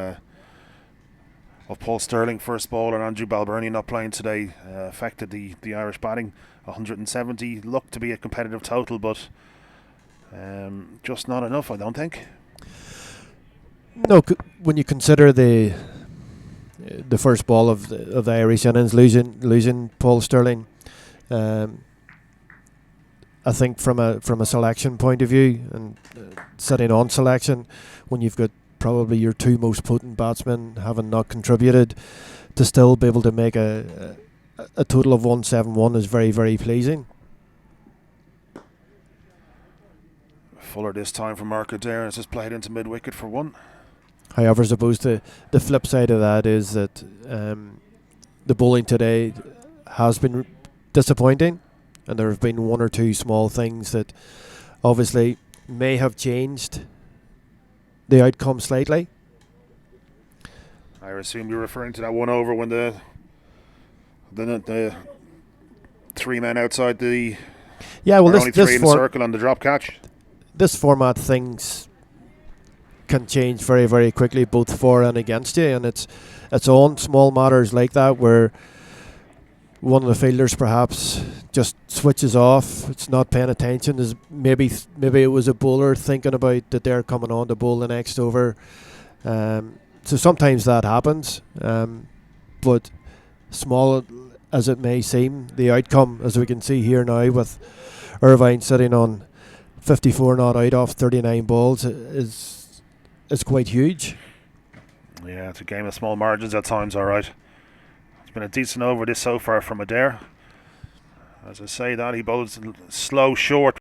Paul Sterling, first ball, and Andrew Balbirnie not playing today affected the Irish batting. 170 looked to be a competitive total, but just not enough, I don't think. No, when you consider the first ball of the Irish innings, losing Paul Sterling, I think from a selection point of view and sitting on selection, when you've got probably your two most potent batsmen having not contributed, to still be able to make a total of 171 is very, very pleasing. Fuller this time for Mark Adair, and it's just played into mid-wicket for one. However, I suppose the flip side of that is that the bowling today has been disappointing, and there have been one or two small things that obviously may have changed the outcome slightly. I assume you're referring to that one over when the three men outside the only three in the circle on the drop catch. This format, things can change very, very quickly, both for and against you, and it's on small matters like that where one of the fielders perhaps just switches off. It's not paying attention. There's maybe it was a bowler thinking about that they're coming on to bowl the next over. So sometimes that happens, but small as it may seem, the outcome, as we can see here now with Irvine sitting on 54 not out off 39 balls, is quite huge. Yeah, it's a game of small margins at times, all right. It's been a decent over this so far from Adair. As I say that, he bowls slow, short